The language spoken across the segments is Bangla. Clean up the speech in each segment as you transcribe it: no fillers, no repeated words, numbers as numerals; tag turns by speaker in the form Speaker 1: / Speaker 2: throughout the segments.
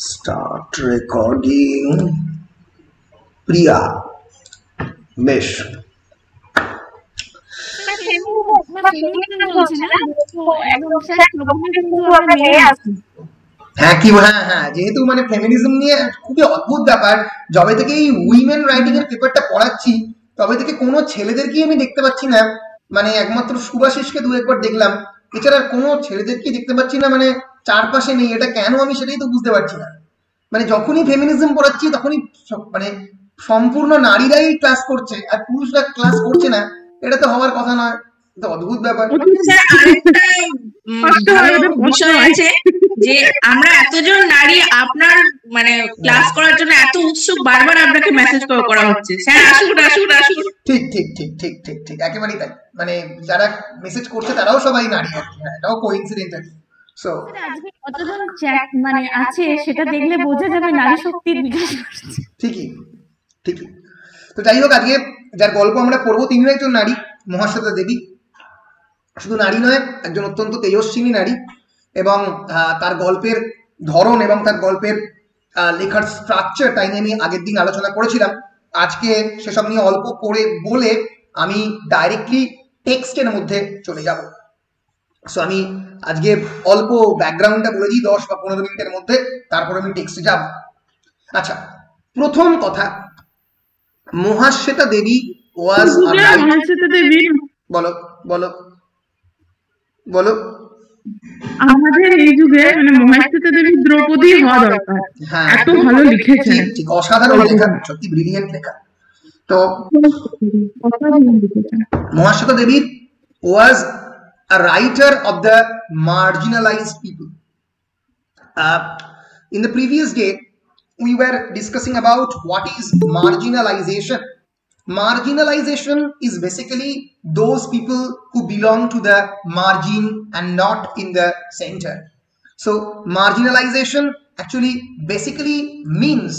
Speaker 1: Start recording. প্রিয়া বেশ হ্যাঁ কি হ্যাঁ হ্যাঁ যেহেতু মানে ফেমিনিজম নিয়ে খুবই অদ্ভুত ব্যাপার। যবে থেকে এই উইমেন রাইটিং এর পেপারটা পড়াচ্ছি তবে থেকে কোনো ছেলেদেরকেই আমি দেখতে পাচ্ছি না। মানে একমাত্র সুভাষিসকে দু একবার দেখলাম, এছাড়া আর কোনো ছেলেদেরকেই দেখতে পাচ্ছি না। মানে চারপাশে নেই, এটা কেন আমি সেটাই তো বুঝতে পারছি না। মানে যখনই ফেমিনিজম পড়াচ্ছি তখনই মানে সম্পূর্ণ নারীরাই ক্লাস করছে আর পুরুষরা ক্লাস করছে না। এটা তো হওয়ার কথা নয়, এটা অদ্ভুত ব্যাপার।
Speaker 2: আরেকটা বিষয় আছে যে আমরা এতজন নারী আপনার মানে ক্লাস করার জন্য এত উৎসুক, বারবার আপনাকে মেসেজ করা হচ্ছে স্যার আসুন আসুন আসুন।
Speaker 1: ঠিক ঠিক ঠিক ঠিক ঠিক ঠিক একেবারেই তাই। মানে যারা মেসেজ করছে তারাও সবাই নারী আর কি। এটাও কোইন্সিডেন্ট আর কি। সো
Speaker 3: কতজন চ্যাট মানে আছে সেটা দেখলে বোঝা যাবে নারী শক্তির বিকাশ ঘটছে।
Speaker 1: ঠিকই ঠিকই। তো যাই হোক, আজকে যার গল্প আমরা পড়বো তিনি একজন নারী, মহাশ্বেতা দেবী। শুধু নারী নয়, একজন অত্যন্ত তেজস্বিনী নারী, এবং তার গল্পের ধরন এবং তার গল্পের লেখার স্ট্রাকচারটাই নিয়ে আমি আগের দিন আলোচনা করেছিলাম। আজকে সেসব নিয়ে অল্প করে বলে আমি ডাইরেক্টলি টেক্সটের মধ্যে চলে যাব। সো আমি আজকে অল্প ব্যাকগ্রাউন্ডটা বলে দিই 10 বা 15 মিনিটের মধ্যে, তারপর আমি টেক্সটে যাব। আচ্ছা, প্রথম কথা, মহাশ্বেতা দেবী ওয়াজ বলো বলো বলো।
Speaker 2: আমাদের এই যুগে মানে মহাশ্বেতা দেবী দ্রৌপদী হওয়া দরকার।
Speaker 1: হ্যাঁ,
Speaker 2: এত ভালো লিখেছেন,
Speaker 1: ঠিক অসাধারণ লেখা, সত্যি ব্রিলিয়েন্ট লেখা। তো মহাশ্বেতা দেবী ওয়াজ a writer of the marginalized people. In the previous day we were discussing about what is marginalization. Marginalization is basically those people who belong to the margin and not in the center. So marginalization actually basically means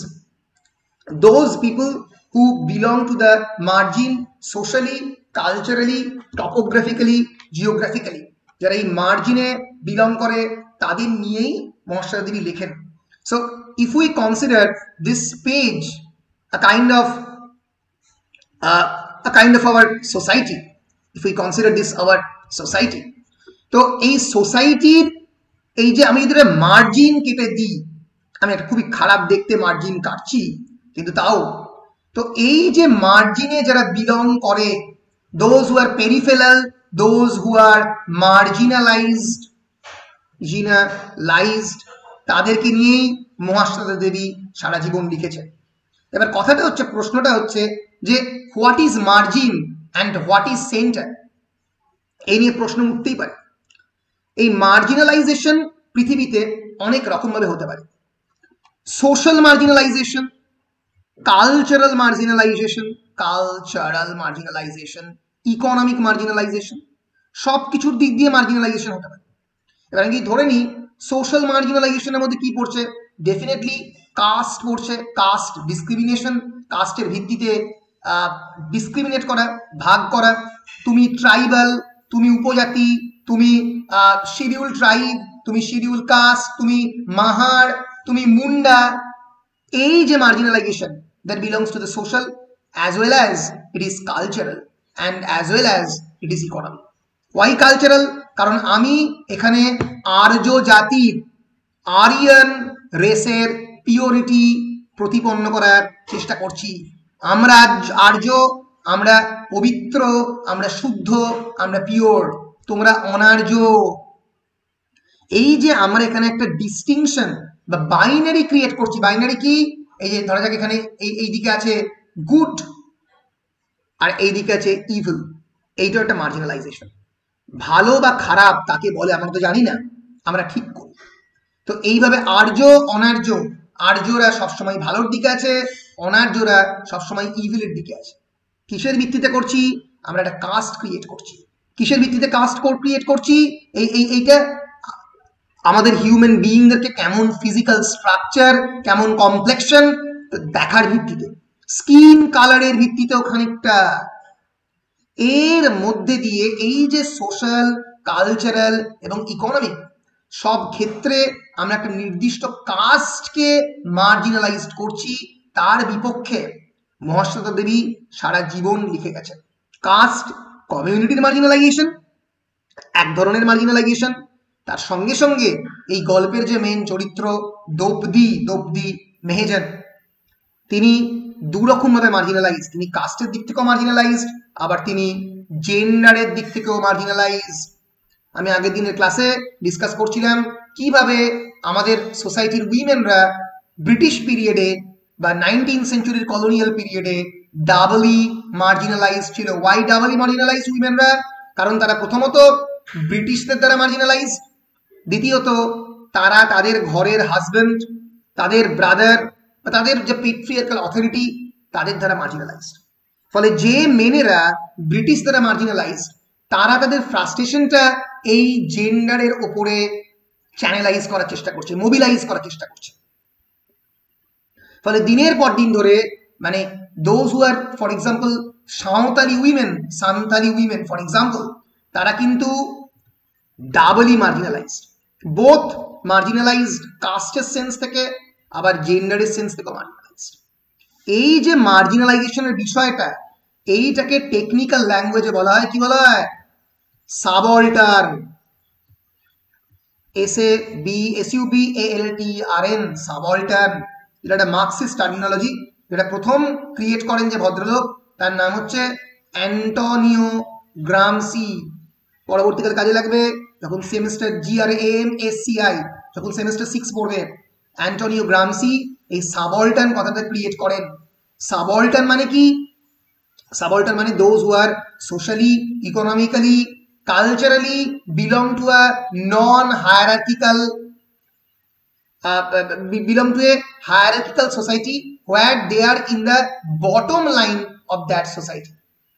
Speaker 1: those people who belong to the margin socially, culturally, topographically, geographically. যারা এই মার্জিনে বিলং করে তাদের নিয়েই মহাশ্বেতা দেবী লেখেন। So if we consider this page a kind of our society, if we consider this our society, তো এই সোসাইটির এই যে আমি যদি মার্জিন কেটে দিই, আমি একটা খুবই খারাপ দেখতে মার্জিন কাটছি, কিন্তু তাও তো এই যে মার্জিনে যারা বিলং করে, those who are peripheral, those who are marginalized, তাদেরকে নিয়েই মহাশ্বেতা দেবী সারা জীবন লিখেছেন। এবার কথাটা হচ্ছে, প্রশ্নটা হচ্ছে যে what is margin and what is centre, এই নিয়ে প্রশ্ন উঠতেই পারে। এই মার্জিনালাইজেশন পৃথিবীতে অনেক রকম ভাবে হতে পারে। সোশ্যাল মার্জিনালাইজেশন, কালচারাল মার্জিনালাইজেশন, ইকোনমিক মার্জিনালাইজেশন, সব কিছুর দিক দিয়ে মার্জিনালাইজেশন হতে পারে। এবার আমি ধরে নিই সোশ্যাল মার্জিনালাইজেশনের মধ্যে কি পড়ছে, ডেফিনেটলি কাস্ট পড়ছে, কাস্ট ডিসক্রিমিনেশন, কাস্টের ভিত্তিতে ডিসক্রিমিনেট করা, ভাগ করা। তুমি ট্রাইবাল, তুমি উপজাতি, তুমি শিডিউল ট্রাইব, তুমি শিডিউল কাস্ট, তুমি মাহার, তুমি মুন্ডা, এই যে মার্জিনালাইজেশন that belongs to the social as well as it is cultural and as well as it is economic. Why cultural? কারণ আমি এখানে আর্য জাতির, আরিয়ান রেসের পিওরিটি প্রতিপন্ন করার চেষ্টা করছি। আমরা আর্য, আমরা পবিত্র, আমরা শুদ্ধ, আমরা পিওর, তোমরা অনার্য। এই যে আমরা এখানে একটা ডিস্টিংশন বা বাইনারি ক্রিয়েট করছি। বাইনারি কি? এই যে ধরা যাক এখানে এই দিকে আছে গুড আর এই দিকে আছে ইভিল, এইটা একটা মার্জিনালাইজেশন। ভালো বা খারাপ তাকে বলে আমরা তো জানি না, আমরা ঠিক করি। তো এইভাবে আর্য অনার্য, আর্যরা সবসময় ভালোর দিকে আছে, অনার্যরা সবসময় ইভিলের দিকে আছে। কিসের ভিত্তিতে করছি? আমরা একটা কাস্ট ক্রিয়েট করছি। কিসের ভিত্তিতে কাস্ট ক্রিয়েট করছি? এইটা আমাদের হিউম্যান বিইংদেরকে কেমন ফিজিক্যাল স্ট্রাকচার, কেমন কমপ্লেকশন দেখার ভিত্তিতে, স্কিন কালারের ভিত্তিতেও খানিকটা। এর মধ্যে দিয়ে এই যে সোশ্যাল, কালচারাল এবং ইকোনমিক সব ক্ষেত্রে আমরা একটা নির্দিষ্ট কাস্টকে মার্জিনালাইজড করছি, তার বিপক্ষে মহাশ্বেতা দেবী সারা জীবন লিখে গেছেন। কাস্ট কমিউনিটির মার্জিনালাইজেশন এক ধরনের মার্জিনালাইজেশন, তার সঙ্গে সঙ্গে এই গল্পের যে মেন চরিত্র দ্রৌপদী মেহেজন, তিনি দুরকম ভাবে মার্জিনালাইজড। তিনি কাস্টের দিক থেকেও মার্জিনালাইজড, আবার তিনি জেন্ডারের দিক থেকেও মার্জিনালাইজড। আমি আগের দিনের ক্লাসে ডিসকাস করছিলাম কিভাবে আমাদের সোসাইটির উইমেনরা ব্রিটিশ পিরিয়ডে বা 19th সেঞ্চুরির কলোনিয়াল পিরিয়ডে ডাবলি মার্জিনালাইজ ছিল। Y ডাবলি marginalise উইমেনরা? কারণ তারা প্রথমত ব্রিটিশদের দ্বারা মার্জিনালাইজ, দ্বিতীয়ত তারা তাদের ঘরের হাজবেন্ড, তাদের ব্রাদার বা তাদের যে পেট্রিয়ার্কাল অথরিটি, তাদের দ্বারা মার্জিনালাইজড। ফলে যে মেনেরা ব্রিটিশ দ্বারা মার্জিনালাইজড, তারা তাদের ফ্রাস্ট্রেশনটা এই জেন্ডারের ওপরে চ্যানেলাইজ করার চেষ্টা করছে, মোবিলাইজ করার চেষ্টা করছে। ফলে দিনের পর দিন ধরে মানে those who are for example Santali women for example, তারা কিন্তু ডাবলি মার্জিনালাইজড, বোথ মার্জিনালাইজড কাস্টের সেন্স থেকে আবার জেন্ডারের সেন্স থেকে মার্জিনালাইজড। এই যে মার্জিনালাইজেশনের বিষয়টা, এইটাকে টেকনিক্যাল ল্যাঙ্গুয়েজে বলা হয়, কি বলা হয়? সাবঅল্টার্ন। SABALTRN, subaltern. এটা একটা মার্কসিস্ট টার্মিনোলজি, যেটা প্রথম ক্রিয়েট করেন যে ভদ্রলোক, তার নাম হচ্ছে অ্যান্টোনিও গ্রামসি। পরবর্তীকালে কাজে লাগবে যখন সেমিস্টার GRAMSCI, যখন সেমিস্টার 6 পড়বে। অ্যান্টোনিও গ্রামসি এই সাবঅল্টার্ন কথাটা ক্রিয়েট করেন। সাবঅল্টার্ন মানে কি? সাবঅল্টার্ন মানে those who are socially, economically, culturally belong to a non-hierarchical society where they are in the bottom line of that society.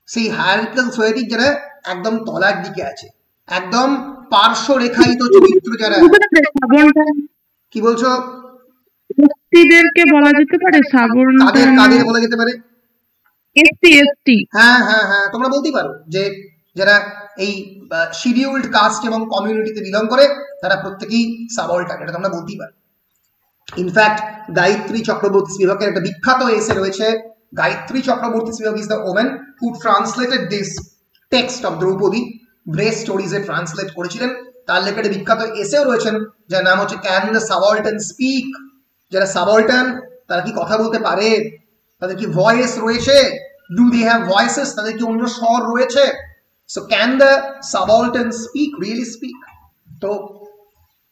Speaker 1: সেই hierarchical society যারা একদম তলার দিকে আছে, একদম পার্শ্ব রেখায়িত চরিত্র যারা। কি বলছো?
Speaker 2: ব্যক্তিদেরকে বলা যেতে পারে সাবঅল্টার্ন।
Speaker 1: কাদের বলা যেতে পারে?
Speaker 2: ST।
Speaker 1: হ্যাঁ হ্যাঁ হ্যাঁ, তোমরা বলতেই পারো যে যারা এই শিডিউলড কাস্ট এবং কমিউনিটিতে বিলং করে, তারা প্রত্যেকেই সাবঅল্টার্ন, এটা তোমরা বলতেই পারো। ইনফ্যাক্ট গায়ত্রী চক্রবর্তী স্পিভাকের একটা বিখ্যাত এসে রয়েছে। Gayatri Chakravorty Spivak is the woman who translated this text of Draupadi, গ্রেস স্টোরিজে ট্রান্সলেট করেছিলেন। তার লেখা একটা বিখ্যাত এসেও রয়েছেন যার নাম হচ্ছে ক্যান দ্য সাবঅল্টার্ন স্পিক। যারা সাবঅল্টার্ন তারা কি কথা বলতে পারে? তাদের কি ভয়েস রয়েছে? Do they have voices? তাদের কি অন্য স্বর রয়েছে? So can the subaltern speak, really speak? তো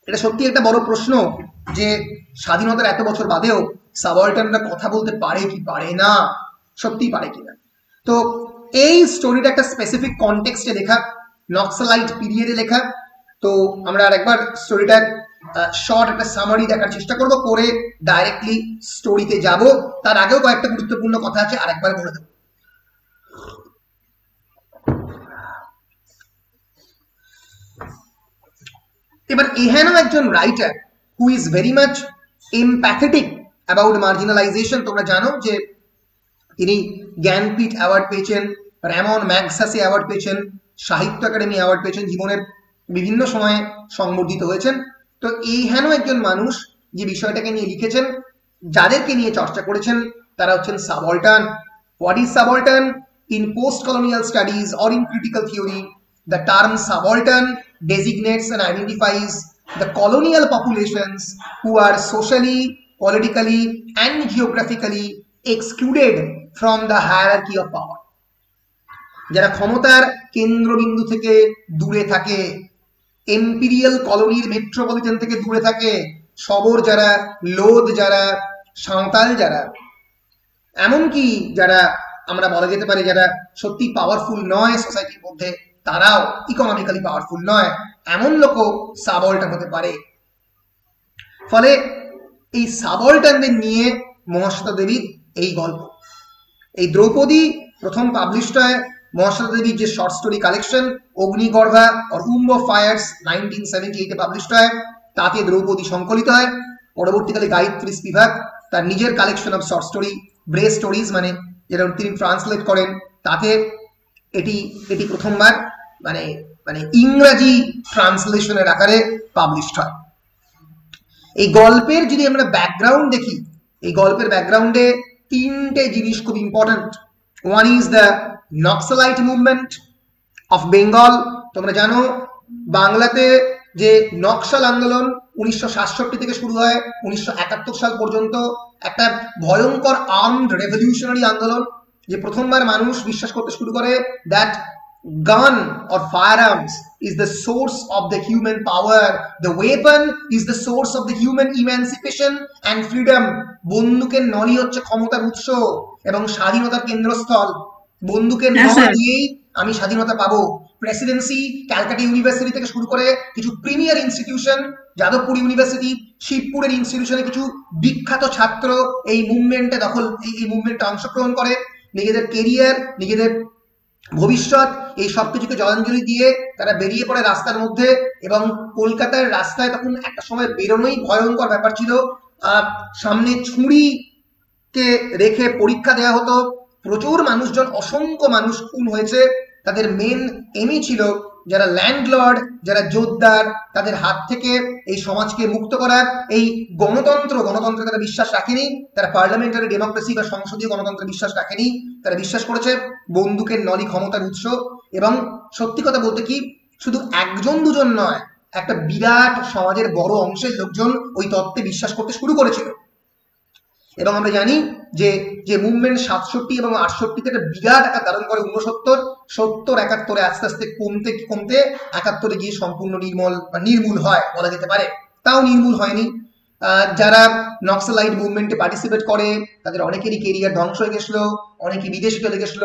Speaker 1: এটা সত্যি একটা বড় প্রশ্ন যে স্বাধীনতার এত বছর বাদেও সাবঅল্টার্নরা কথা বলতে পারে কি পারে না, সত্যি পারে কিনা। তো এই স্টোরিটা একটা স্পেসিফিক কনটেক্সটে লেখা, নক্সালাইট পিরিয়ডে লেখা। তো আমরা আরেকবার স্টোরিটার শর্ট একটা সামারি দেখার চেষ্টা করব, করে ডাইরেক্টলি স্টোরিতে যাব। তার আগেও কয়েকটা গুরুত্বপূর্ণ কথা আছে, আরেকবার বলে দেবো। এবার এহেনও একজন writer who is very much empathetic about marginalisation. তোমরা জানো যে তিনি জ্ঞানপীঠ অ্যাওয়ার্ড পেয়েছেন, র্যামন ম্যাগসাসে অ্যাওয়ার্ড পেয়েছেন, সাহিত্য একাডেমি অ্যাওয়ার্ড পেয়েছেন, জীবনের বিভিন্ন সময়ে সংবর্ধিত হয়েছেন। তো এইহেনও একজন মানুষ যে বিষয়টাকে নিয়ে লিখেছেন, যাদেরকে নিয়ে চর্চা করেছেন, তারা হচ্ছেন subaltern. What is subaltern? In post colonial studies or in critical theory, the term subaltern designates and identifies the colonial populations who are socially, politically, and geographically excluded from the hierarchy of power. যারা ক্ষমতার কেন্দ্রবিন্দু থেকে দূরে থাকে, এম্পিরিয়াল কলোনির মেট্রোপলিটন থেকে দূরে থাকে, শবর যারা, লোদ যারা, সাঁওতাল যারা, এমনকি যারা আমরা বলা যেতে পারে যারা সত্যি পাওয়ারফুল নয় সোসাইটির মধ্যে, তারাও ইকোনমিক্যালি পাওয়ারফুল নয়, এমন লোকও সাবঅল্টার্ন হতে পারে। ফলে এই সাবঅল্টার্নদের নিয়ে মহাশ্বেতা দেবীর এই গল্প। এই দ্রৌপদী প্রথম পাবলিশড হয় মহাশ্বেতা দেবীর যে short story collection Agnigarbha or womb of fires 1978 published হয়, তাতে দ্রৌপদী সংকলিত হয়। পরবর্তীকালে গায়ত্রী স্পিভাক তার নিজের collection of short story breast stories, মানে যেটা তিনি ট্রান্সলেট করেন, তাতে এটি প্রথমবার মানে ইংরাজি ট্রান্সলেশনের আকারে পাবলিশড হয়। এই গল্পের যদি আমরা ব্যাকগ্রাউন্ড দেখি, এই গল্পের ব্যাকগ্রাউন্ডে তিনটে জিনিস খুব important. One is the Naxalite movement of Bengal. তোমরা জানো বাংলাতে যে নকশাল আন্দোলন 1967 থেকে শুরু হয় 1971 সাল পর্যন্ত একটা ভয়ঙ্কর আর্মড রেভলিউশনারি আন্দোলন, যে প্রথমবার মানুষ বিশ্বাস করতে শুরু করে that gun or firearms is the source of the human power, the weapon is the source of the human emancipation and freedom। বন্দুকের নলি হচ্ছে ক্ষমতার উৎস এবং স্বাধীনতার কেন্দ্রস্থল। বন্দুকের নল দিয়েই আমি স্বাধীনতা পাবো। প্রেসিডেন্সি, ক্যালকাটা ইউনিভার্সিটি থেকে শুরু করে কিছু প্রিমিয়ার ইনস্টিটিউশন, যাদবপুর ইউনিভার্সিটি, শিবপুরের ইনস্টিটিউশনে কিছু বিখ্যাত ছাত্র এই মুভমেন্টে এই মুভমেন্টে অংশগ্রহণ করে, নিজেদের কেরিয়ার, নিজেদের ভবিষ্যৎ এই সব কিছুকে জলাঞ্জলি দিয়ে তারা বেরিয়ে পড়ে রাস্তার মধ্যে। এবং কলকাতার রাস্তায় তখন একটা সময় বেরোনোই ভয়ঙ্কর ব্যাপার ছিল। সামনে ছুরিকে রেখে পরীক্ষা দেওয়া হতো। প্রচুর মানুষজন, অসংখ্য মানুষ খুন হয়েছে। তাদের মেন এমই ছিল যারা ল্যান্ডলর্ড, যারা জোরদার, তাদের হাত থেকে এই সমাজকে মুক্ত করার। এই গণতন্ত্রে তারা বিশ্বাস রাখেনি, তারা পার্লামেন্টারি ডেমোক্রেসি বা সংসদীয় গণতন্ত্রে বিশ্বাস রাখেনি। তারা বিশ্বাস করেছে বন্দুকের নলি ক্ষমতার উৎস। এবং সত্যি কথা বলতে কি, শুধু একজন দুজন নয়, একটা বিরাট সমাজের বড় অংশের লোকজন ওই তত্ত্বে বিশ্বাস করতে শুরু করেছিল। এবং আমরা জানি যে যে মুভমেন্ট 67 এবং 68 থেকে বিরাট আকার ধারণ করে 69, 70, 71 আস্তে আস্তে কমতে 71 গিয়ে সম্পূর্ণ নির্মূল হয় বলা যেতে পারে। তাও নির্মূল হয়নি। যারা নক্সালাইট মুভমেন্টে পার্টিসিপেট করে তাদের অনেকেরই কেরিয়ার ধ্বংস হয়ে গেছিল, অনেকে বিদেশে চলে গেছিল।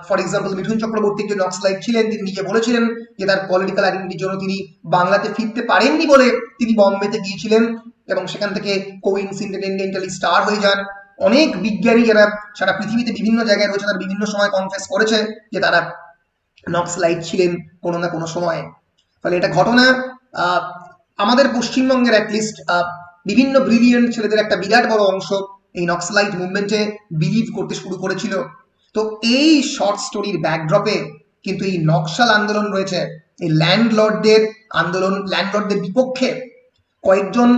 Speaker 1: ফর এক্সাম্পল মিঠুন চক্রবর্তী যে নক্সালাইট ছিলেন, তিনি নিজে বলেছিলেন যে তার পলিটিক্যাল আইডেন্টিটির জন্য তিনি বাংলাতে ফিরতে পারেননি বলে তিনি বম্বেতে গিয়েছিলেন এবং সেখান থেকে কোইন্সিডেন্টালি স্টার হয়ে যান। অনেক বিজ্ঞানী যারা সারা পৃথিবীতে বিভিন্ন জায়গায় রয়েছে তারা বিভিন্ন সময় কনফেস করেছে যে তারা নক্সালাইট ছিলেন কোনো না কোনো সময়। ফলে এটা ঘটনা আমাদের পশ্চিমবঙ্গের অ্যাটলিস্ট বিভিন্ন ব্রিলিয়েন্ট ছেলেদের একটা বিরাট বড় অংশ এই নক্সালাইট মুভমেন্টে বিলিভ করতে শুরু করেছিল। তো এই শর্ট স্টোরির ব্যাকড্রপে কিন্তু এই নকশাল আন্দোলন রয়েছে, এই ল্যান্ডলর্ডদের আন্দোলন, ল্যান্ডলর্ডদের বিপক্ষে কয়েকজন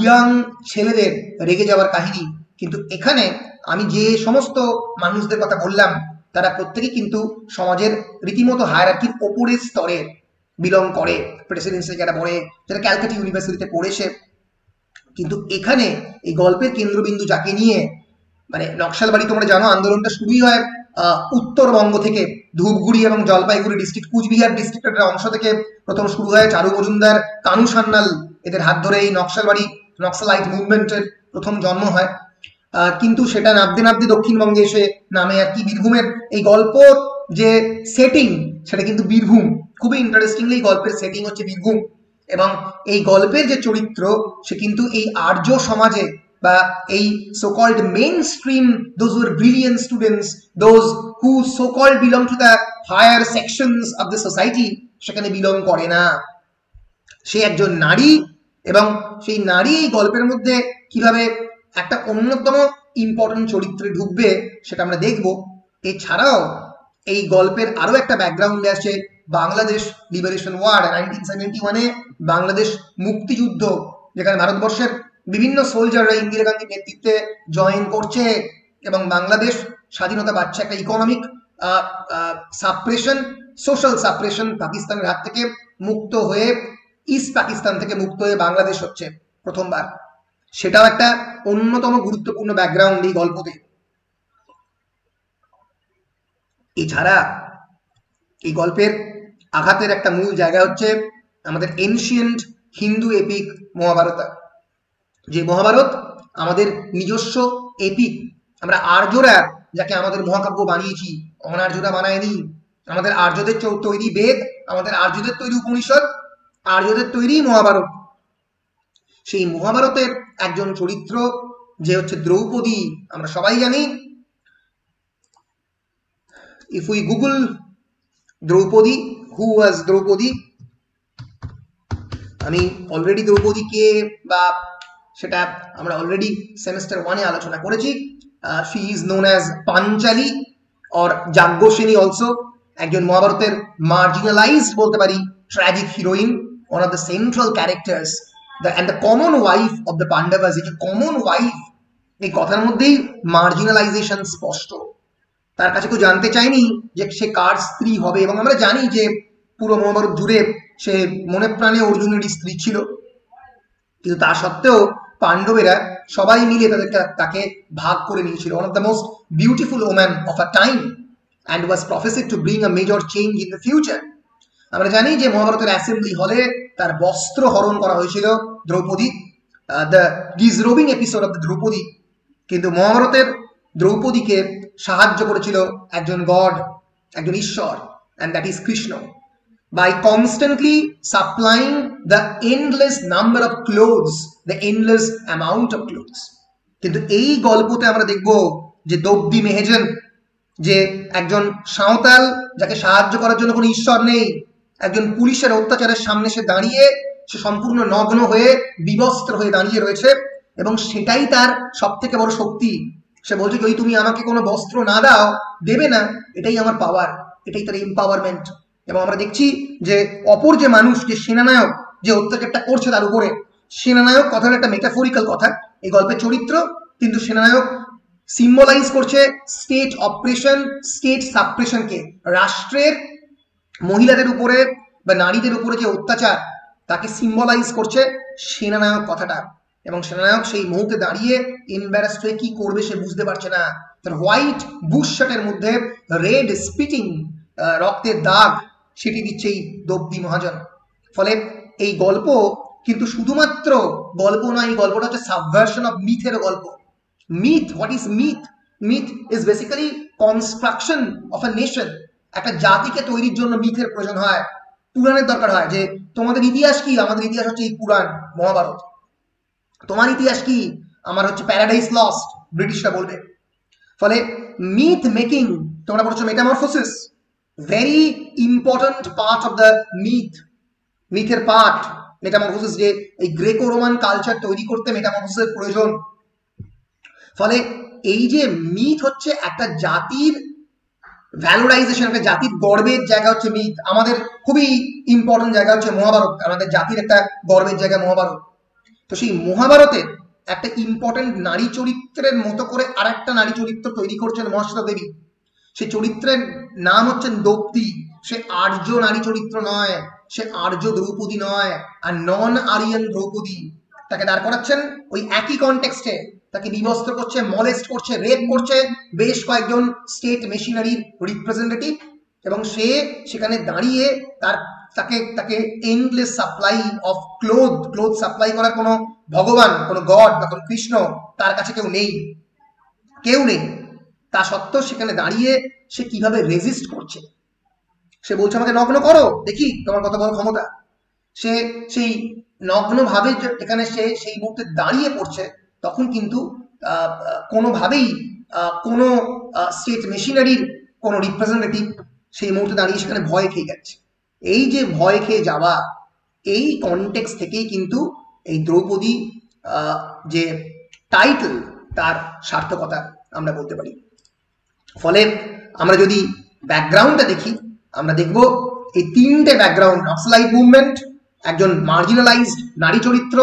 Speaker 1: ইয়াং ছেলেদের রেগে যাওয়ার কাহিনী। কিন্তু এখানে আমি যে সমস্ত মানুষদের কথা বললাম তারা প্রত্যেকেই কিন্তু সমাজের রীতিমতো হায়ারার্কির ওপরের স্তরে বিলং করে, প্রেসিডেন্সি যারা পড়ে, যারা ক্যালকাটা ইউনিভার্সিটিতে পড়েছে। কিন্তু এখানে এই গল্পের কেন্দ্রবিন্দু যাকে নিয়ে, মানে নকশালবাড়ি তোমরা জানো আন্দোলনটা শুরুই হয় উত্তরবঙ্গ থেকে, ধূপগুড়ি এবং জলপাইগুড়ি ডিস্ট্রিক্ট, কুচবিহার ডিস্ট্রিক্টের অংশ থেকে প্রথম শুরু হয়। চারু মজুমদার, কানু সান্যাল এদের হাত ধরে এই নক্সালাইট মুভমেন্টের প্রথম জন্ম হয়। কিন্তু সেটা নাবতে নাবতে দক্ষিণবঙ্গে এসে নামে আর কি বীরভূমের। এই গল্পর যে সেটিং সেটা কিন্তু বীরভূম। খুবই ইন্টারেস্টিংলি এই গল্পের সেটিং হচ্ছে বীরভূম। এবং এই গল্পের যে চরিত্র সে কিন্তু এই আর্য সমাজে বা এই so called mainstream, those who are brilliant students, those who so called belong to the higher sections of the society, সেখানে বিলং করে না। সে একজন নারী এবং সেই নারী এই গল্পের মধ্যে কিভাবে একটা অন্যতম ইম্পর্টেন্ট চরিত্রে ঢুকবে সেটা আমরা দেখব। এছাড়াও এই গল্পের আরো একটা ব্যাকগ্রাউন্ডে আছে বাংলাদেশ লিবারেশন ওয়ার 1971-এ বাংলাদেশ মুক্তিযুদ্ধ, যেখানে ভারতবর্ষের বিভিন্ন সোলজাররা ইন্দিরা গান্ধীর নেতৃত্বে জয়েন করছে এবং বাংলাদেশ স্বাধীনতা পাচ্ছে। একটা ইকোনমিক সাপ্রেশন, সোশ্যাল সাপ্রেশন পাকিস্তানের হাত থেকে মুক্ত হয়ে, ইস্ট পাকিস্তান থেকে মুক্ত হয়ে বাংলাদেশ হচ্ছে প্রথমবার। সেটাও একটা অন্যতম গুরুত্বপূর্ণ ব্যাকগ্রাউন্ড এই গল্পতে। এছাড়া এই গল্পের আঘাতের একটা মূল জায়গা হচ্ছে আমাদের এনশিয়েন্ট হিন্দু এপিক মহাভারত। যে মহাভারত আমাদের নিজস্ব এপিক, আমরা আর্যরা যাকে আমাদের মহাকাব্য বানিয়েছি, অনার্যরা বানায়নি। আমাদের আর্যদের তৈরি বেদ, আমাদের আর্যদের তৈরি উপনিষদ, আর্যদের তৈরি মহাভারত। সেই মহাভারতের একজন চরিত্র যে হচ্ছে দ্রৌপদী, আমরা সবাই জানি। ইফ উই গুগল দ্রৌপদী, হু ওয়াজ দ্রৌপদী, আমি অলরেডি দ্রৌপদী কে বা সেটা আমরা অলরেডি সেমিস্টার 1-এ আলোচনা করেছি। She is known as Panchali or Yajnaseni also, একজন মহাভারতের মার্জিনালাইজড বলতে পারি tragic heroine, one of the central characters and the common wife of the Pandavas, এই যে common wife, এই কথার মধ্যেই মার্জিনালাইজেশন স্পষ্ট। তার কাছে কেউ জানতে চায়নি যে সে কার স্ত্রী হবে, এবং আমরা জানি যে পুরো মহাভারত জুড়ে সে মনে প্রাণে অর্জুনেরই স্ত্রী ছিল, কিন্তু তা সত্ত্বেও পাণ্ডবেরা সবাই মিলে তাকে ভাগ করে নিয়েছিল। One of the most beautiful woman of a time and was professed to bring a major change in the future. আমরা জানি যে মহাভারতের অ্যাসেম্বলি হলে তার বস্ত্র হরণ করা হয়েছিল Draupadi, the disrobing episode of the Draupadi. কিন্তু মহাভারতের দ্রৌপদীকে সাহায্য করেছিল একজন গড, একজন ঈশ্বর, and that is Krishna, by constantly supplying the endless number of clothes, the endless amount of clothes. কিন্তু এই গল্পতে আমরা দেখব যে দ্রৌপদী মেহেজন, যে একজন সাঁওতাল যাকে সাহায্য করার জন্য কোনো ঈশ্বর নেই, একজন পুলিশের অত্যাচারের সামনে সে দাঁড়িয়ে, সে সম্পূর্ণ নগ্ন হয়ে বিবস্ত্র হয়ে দাঁড়িয়ে রয়েছে, এবং সেটাই তার সব থেকে বড় শক্তি। সে বলছে যদি তুমি আমাকে কোনো বস্ত্র না দাও, দেবে না, এটাই আমার পাওয়ার, এটাই তার এম্পাওয়ারমেন্ট। এবং আমরা দেখছি যে অপর যে মানুষ, যে সেনানায়ক যে অত্যাচারটা করছে তার উপরে, সেনানায়ক কথাটা একটা মেটাফোরিক্যাল কথা এই গল্পের চরিত্র, কিন্তু সেনানায়ক সিম্বলাইজ করছে স্টেট অপারেশন, স্টেট সাপ্রেশনকে, রাষ্ট্রের মহিলাদের উপরে বা নারীদের উপরে যে অত্যাচার তাকে সিম্বলাইজ করছে সেনানায়ক কথাটা। এবং সেনানায়ক সেই মুহূর্তে দাঁড়িয়ে এম্বারাসড হয়ে কি করবে সে বুঝতে পারছে না। তার হোয়াইট বুশ শার্টের মধ্যে রেড স্পিটিং রক্তের দাগ সেটি দিচ্ছে এই দ্রৌপদী মহাজন। ফলে এই গল্প কিন্তু শুধুমাত্র গল্প নয়, এই গল্পটা হচ্ছে সাবভার্সন অফ মিথের গল্প। Myth, what is myth? Myth is basically construction of a nation. একটা জাতিকে তৈরির জন্য মিথের প্রয়োজন হয়, পুরাণের দরকার হয়। যে তোমাদের ইতিহাস কি? আমাদের ইতিহাস হচ্ছে এই পুরাণ মহাভারত। তোমার ইতিহাস কি? আমার হচ্ছে প্যারাডাইস লস্ট, ব্রিটিশরা বলবে। ফলে মিথ মেকিং, তোমরা বলছো metamorphosis, very important part of the myth, মিথের পার্ট মেটামরফোসিস। যে এই গ্রেকো রোমান কালচার তৈরি করতে মেটামরফোসিসের প্রয়োজন। ফলে এই যে মিথ হচ্ছে একটা জাতির ভ্যালোরাইজেশন, একটা জাতির গর্বের জায়গা হচ্ছে মিথ। আমাদের খুবই ইম্পর্টেন্ট জায়গা হচ্ছে মহাভারত, আমাদের জাতির একটা গর্বের জায়গা মহাভারত। তো সেই মহাভারতের একটা ইম্পর্টেন্ট নারী চরিত্রের মতো করে আর একটা নারী চরিত্র তৈরি করছেন মহাশ্বেতা দেবী। সে চরিত্রের নাম হচ্ছেন দ্রৌপদী। সে আর্য নারী চরিত্র নয়, সে আর্য দ্রৌপদী নয়, আর নন আরিয়ান দ্রৌপদী। তাকে দাঁড় করাচ্ছেন ওই একই কনটেক্সটে, তাকে বিবস্ত্র করছে, মলেস্ট করছে, রেপ করছে বেশ কয়েকজন স্টেট মেশিনারির রিপ্রেজেন্টেটিভ, এবং সে সেখানে দাঁড়িয়ে তাকে endless supply of cloth supply করার কোনো ভগবান, কোনো গড বা কোনো কৃষ্ণ তার কাছে কেউ নেই। তা সত্ত্বেও সেখানে দাঁড়িয়ে সে কিভাবে রেজিস্ট করছে। সে বলছে আমাকে নগ্ন করো, দেখি তোমার কত বড় ক্ষমতা। সে সেই নগ্ন ভাবে এখানে সে সেই মুহূর্তে দাঁড়িয়ে পড়ছে, তখন কিন্তু কোনোভাবেই কোনো স্টেট মেশিনারির কোনো রিপ্রেজেন্টেটিভ সেই মুহূর্তে দাঁড়িয়ে সেখানে ভয় খেয়ে যাচ্ছে। এই যে ভয় খেয়ে যাওয়া, এই কনটেক্সট থেকেই কিন্তু এই দ্রৌপদী যে টাইটেল তার সার্থকতা আমরা বলতে পারি। ফলে আমরা যদি ব্যাকগ্রাউন্ডটা দেখি, আমরা দেখব এই তিনটে ব্যাকগ্রাউন্ড, নক্সালাইট মুভমেন্ট, একজন মার্জিনালাইজড নারী চরিত্র,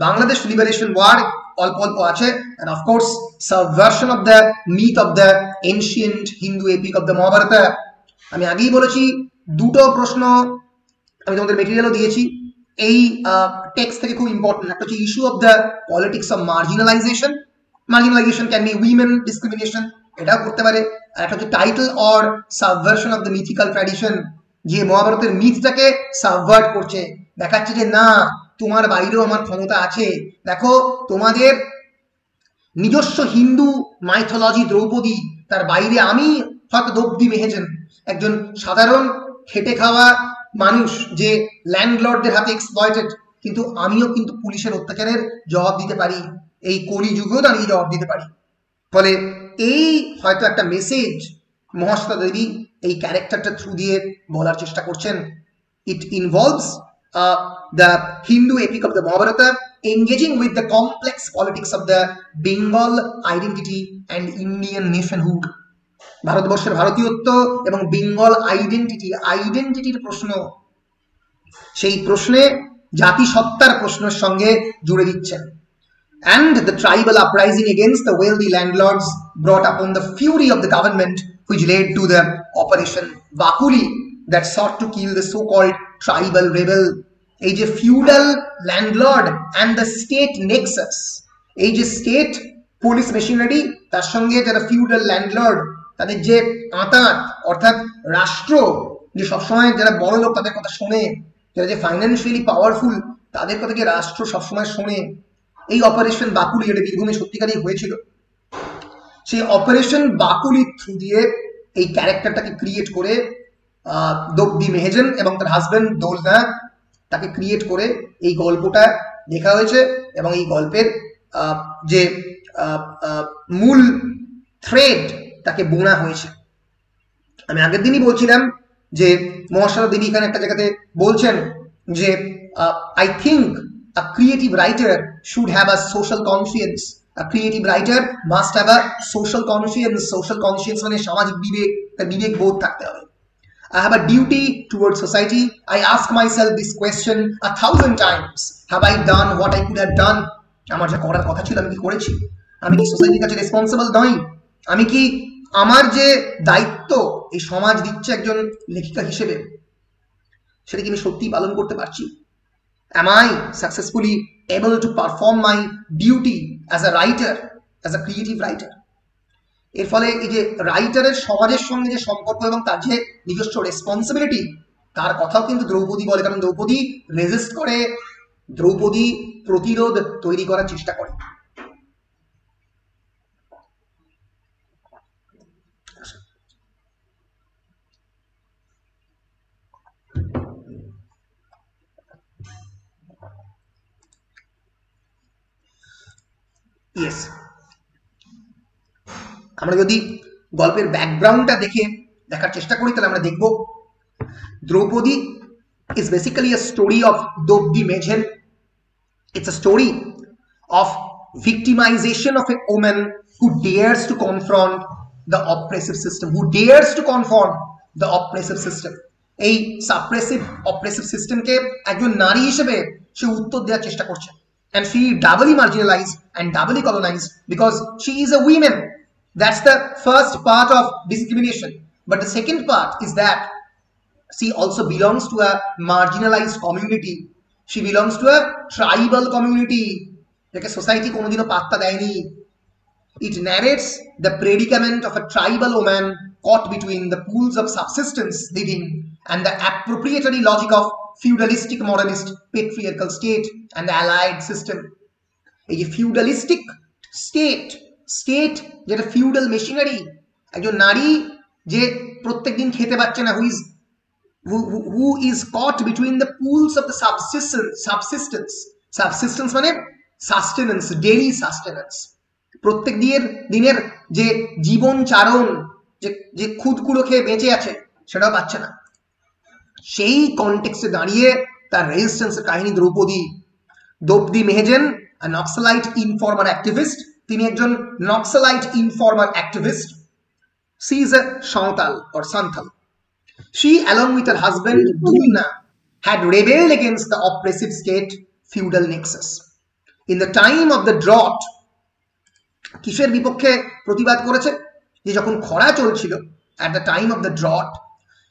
Speaker 1: বাংলাদেশ লিবারেশন ওয়ার অল্প অল্প আছে, and of course subversion of the myth of the ancient Hindu epic of the Mahabharata। আমি আগেই বলেছি দুটো প্রশ্ন আমি তোমাদের মেটেরিয়ালও দিয়েছি এই টেক্সট থেকে, খুব ইম্পর্টেন্ট। একটা হচ্ছে issue of the politics of marginalisation, marginalisation can be women discrimination, এটাও করতে পারে। আর একটা হচ্ছে title or subversion of the mythical tradition, যে মহাভারতের মিথটাকে সাবভার্ট করছে, দেখাচ্ছে যে না, তোমার বাইরেও আমার ক্ষমতা আছে। দেখো, তোমাদের নিজস্ব হিন্দু মাইথোলজি দ্রৌপদী, তার বাইরে আমি হয়তো দ্রৌপদী মেহেজন, একজন সাধারণ খেটে খাওয়া মানুষ যে ল্যান্ডলর্ডদের হাতে এক্সপ্লয়েটেড, কিন্তু আমিও কিন্তু পুলিশের অত্যাচারের জবাব দিতে পারি, এই কলিযুগেও দাঁড়িয়ে জবাব দিতে পারি। ফলে এই হয়তো একটা মেসেজ মহাশ্বেতা দেবী এই ক্যারেক্টারটা থ্রু দিয়ে বলার চেষ্টা করছেন। ইট involves the Hindu epic of the Mahabharata engaging with the complex politics of the Bengal identity and Indian nationhood। ভারতবর্ষের ভারতীয়ত্ব এবং বেঙ্গল আইডেন্টিটির প্রশ্ন, সেই প্রশ্নে জাতিসত্তার প্রশ্নের সঙ্গে জুড়ে দিচ্ছেন। And the tribal uprising against the wealthy landlords brought upon the fury of the government, which led to the Operation Bakuli that sought to kill the so-called tribal rebel. এই যে feudal landlord and the state nexus, এই যে state police machinery তার সঙ্গে যারা feudal landlord তাদের যে আঁতাত অর্থাৎ রাষ্ট্র যে সবসময় যারা বড় লোক তাদের কথা শোনে, যারা যে ফাইন্যান্সিয়ালি পাওয়ারফুল তাদের কথাকে রাষ্ট্র সবসময় শোনে, এই অপারেশন বাকুলি যেটা বীরভূমে সত্যিকারই হয়েছিল, সেই অপারেশন বাকুলির থ্রু দিয়ে এই ক্যারেক্টারটাকে ক্রিয়েট করে দোব্দি মেহেজন এবং তার হাজবেন্ড দোলনা তাকে ক্রিয়েট করে এই গল্পটা লেখা হয়েছে। এবং এই গল্পের যে মূল থ্রেড তাকে বোনা হয়েছে। আমি আগের দিনই বলছিলাম যে মহাশারদা দেবী এখানে একটা জায়গাতে বলছেন যে I think a creative writer should have a social conscience. A creative writer must have a social conscience. Social conscience মানে সামাজিক বিবেক, তার বিবেক বোধ থাকতে হবে। I have a duty towards society. I ask myself this question 1,000 times. Have I done what I could have done? আমার যা করার কথা ছিল আমি কি করেছি? আমি কি সোসাইটির কাছে রেসপন্সিবল নই? আমি কি আমার যে দায়িত্ব এই সমাজ দিচ্ছে একজন লেখিকা হিসেবে সেটা কি আমি সত্যিই পালন করতে পারছি? Am I successfully able to perform my duty as a writer, as a creative writer? এর ফলে এই যে রাইটারের সমাজের সঙ্গে যে সম্পর্ক এবং তার যে নিজস্ব রেসপন্সিবিলিটি তার কথাও কিন্তু দ্রৌপদী বলে, কারণ দ্রৌপদী রেজিস্ট করে, দ্রৌপদী প্রতিরোধ তৈরি করার চেষ্টা করে। ইয়েস, আমরা যদি গল্পের ব্যাকগ্রাউন্ডটা দেখার চেষ্টা করি তাহলে আমরা দেখব Draupadi is basically a story of Dobdi Mejen. It's a story of victimization of a woman who dares to confront the oppressive system, who dares to confront the oppressive system. এই সাপ্রেসিভ অপ্রেসিভ সিস্টেমকে একজন নারী হিসেবে সে উত্তর দেওয়ার চেষ্টা করছে। And she doubly marginalized and doubly colonized because she is a woman. That's the first part of discrimination. But the second part is that she also belongs to a marginalized community. She belongs to a tribal community. Like society konodino patta dayni. It narrates the predicament of a tribal woman caught between the pools of subsistence living and the appropriatory logic of feudalistic moralist patriarchal state and the allied system. A feudalistic state যেটা feudal machinery, একজন নারী যে প্রত্যেক দিন খেতে পাচ্ছে না, who is caught between the pools of the subsistence মানে sustenance, daily sustenance, প্রত্যেক দিনের যে জীবন চারণ, যে খুদকুড়ো খেয়ে বেঁচে আছে সেটাও পাচ্ছে না। সেই কনটেক্সটে দাঁড়িয়ে তার রেজিস্ট্যান্সের কাহিনী Draupadi. দোব্দি মেহেজেন a Naxalite informer activist, তিনি একজন Naxalite informer activist. She is a Santal or Santhal. She along with her husband Dulna had rebelled against the oppressive state feudal nexus. In the time of the drought, কিসের বিপক্ষে প্রতিবাদ করেছে? যে যখন খরা চলছিল, at the time of the drought,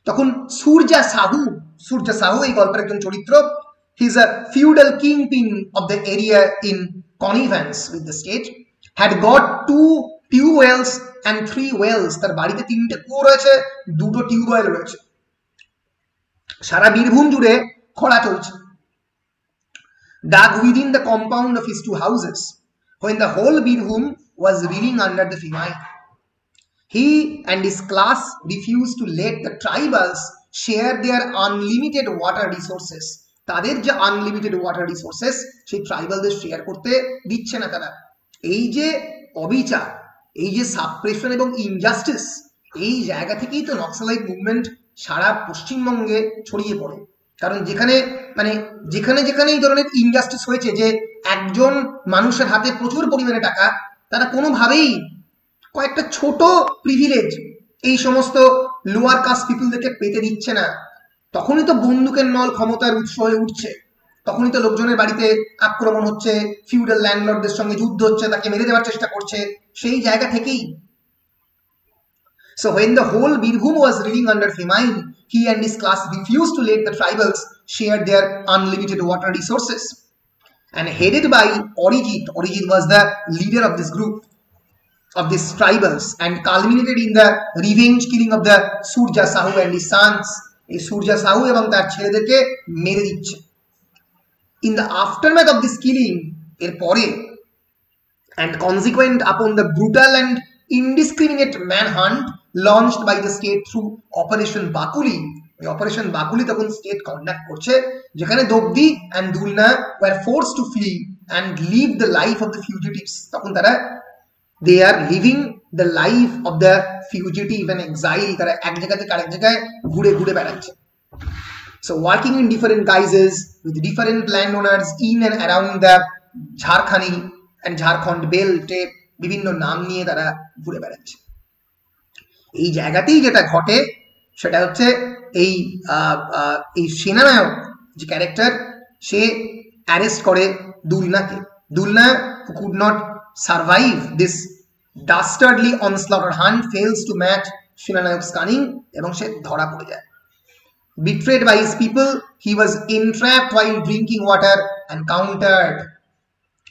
Speaker 1: তখন সূর্যা সাহু এই গল্পের একজন চরিত্র, he is a feudal kingpin of the area in connivance with the state, had got 2 tube wells and 3 wells. তার বাড়িতে 3টে কুয়ো রয়েছে, 2টো টিউবওয়েল রয়েছে। সারা বীরভূম জুড়ে খরা চলছে। Dug within the compound of his 2 houses, when the whole Birbhum was reeling under the famine, he and his class refused to let the tribals share their unlimited water resources. তাদের যে আনলিমিটেড ওয়াটার রিসোর্সেস সেই ট্রাইবালদের শেয়ার করতে দিচ্ছে না তারা। এই যে অবিচার, এই যে সাপ্রেশন এবং ইনজাস্টিস, এই জায়গা থেকেই তো নক্সালাইট মুভমেন্ট সারা পশ্চিমবঙ্গে ছড়িয়ে পড়ে। কারণ যেখানে এই ধরনের ইনজাস্টিস হয়েছে, যে একজন মানুষের হাতে প্রচুর পরিমাণে টাকা, তারা কোনোভাবেই কয়েকটা ছোট প্রিভিলেজ এই সমস্ত লোয়ার কাস্ট পিপলদেরকে পেতে দিচ্ছে না, তখনই তো বন্দুকের নল ক্ষমতার উৎস হয়ে উঠছে। তখনই তো লোকজনের বাড়িতে আক্রমণ হচ্ছে, ফিউডাল ল্যান্ডলর্ডদের সঙ্গে যুদ্ধ হচ্ছে, তাকে মেরে দেওয়ার চেষ্টা করছে, সেই জায়গা থেকেই। So when the whole Birbhum was reeling under famine, he and his class refused to let the tribals share their unlimited water resources. And headed by Arijit was the leader of this group, of these tribals, and culminated in the revenge killing of the Surja Sahu and his sons. এই Surja Sahu এবং তার ছেলেদেরকে মেরে দিচ্ছে। In the aftermath of this killing, এর পরে, and consequent upon the brutal and indiscriminate manhunt launched by the state through Operation Bakuli, এই অপারেশন বাকুলি তখন স্টেট কন্ডাক্ট করছে, যেখানে দোবদি and Dulna were forced to flee and live the life of the fugitives. তখন তারা they are living the life of the fugitive and exile. তারা এক জায়গা থেকে আরেক জায়গায় ঘুরে ঘুরে বেড়াচ্ছে। So working in different guises with different landowners in and around the ঝাড়খানি and Jharkhand বেল্টে বিভিন্ন নাম নিয়ে তারা ঘুরে বেড়াচ্ছে। এই জায়গাতেই যেটা ঘটে সেটা হচ্ছে এই সেনানায়ক যে ক্যারেক্টার, সে অ্যারেস্ট করে দুলনাকে। দুলনা who could not survive this dastardly onslaught hunt fails to match সেনানায়ক's cunning এবং সে ধরা পড়ে যায়। Betrayed by his people, he was entrapped while drinking water and countered.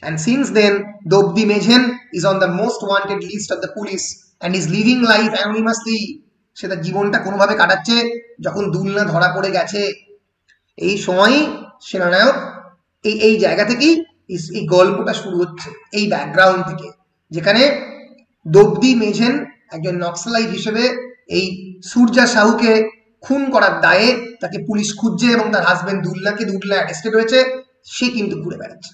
Speaker 1: And since then, Dobdi Mejhen is on the most wanted list of the police and is living life anonymously. সে তার জীবনটা কোনোভাবে কাটাচ্ছে। যখন দুলনা ধরা পড়ে গেছে, এই সময় সেনানায়ক এই জায়গা থেকেই এই গল্পটা শুরু হচ্ছে, এই ব্যাকগ্রাউন্ড থেকে, যেখানে দোবদি মেঝেন একজন নক্সালাইট হিসেবে এই সুরজা সাহুকে খুন করার দায়ে তাকে পুলিশ খুঁজছে এবং তার হাজবেন্ড দুলনা অ্যারেস্টেড হয়েছে। সে কিন্তু ঘুরে বেড়াচ্ছে,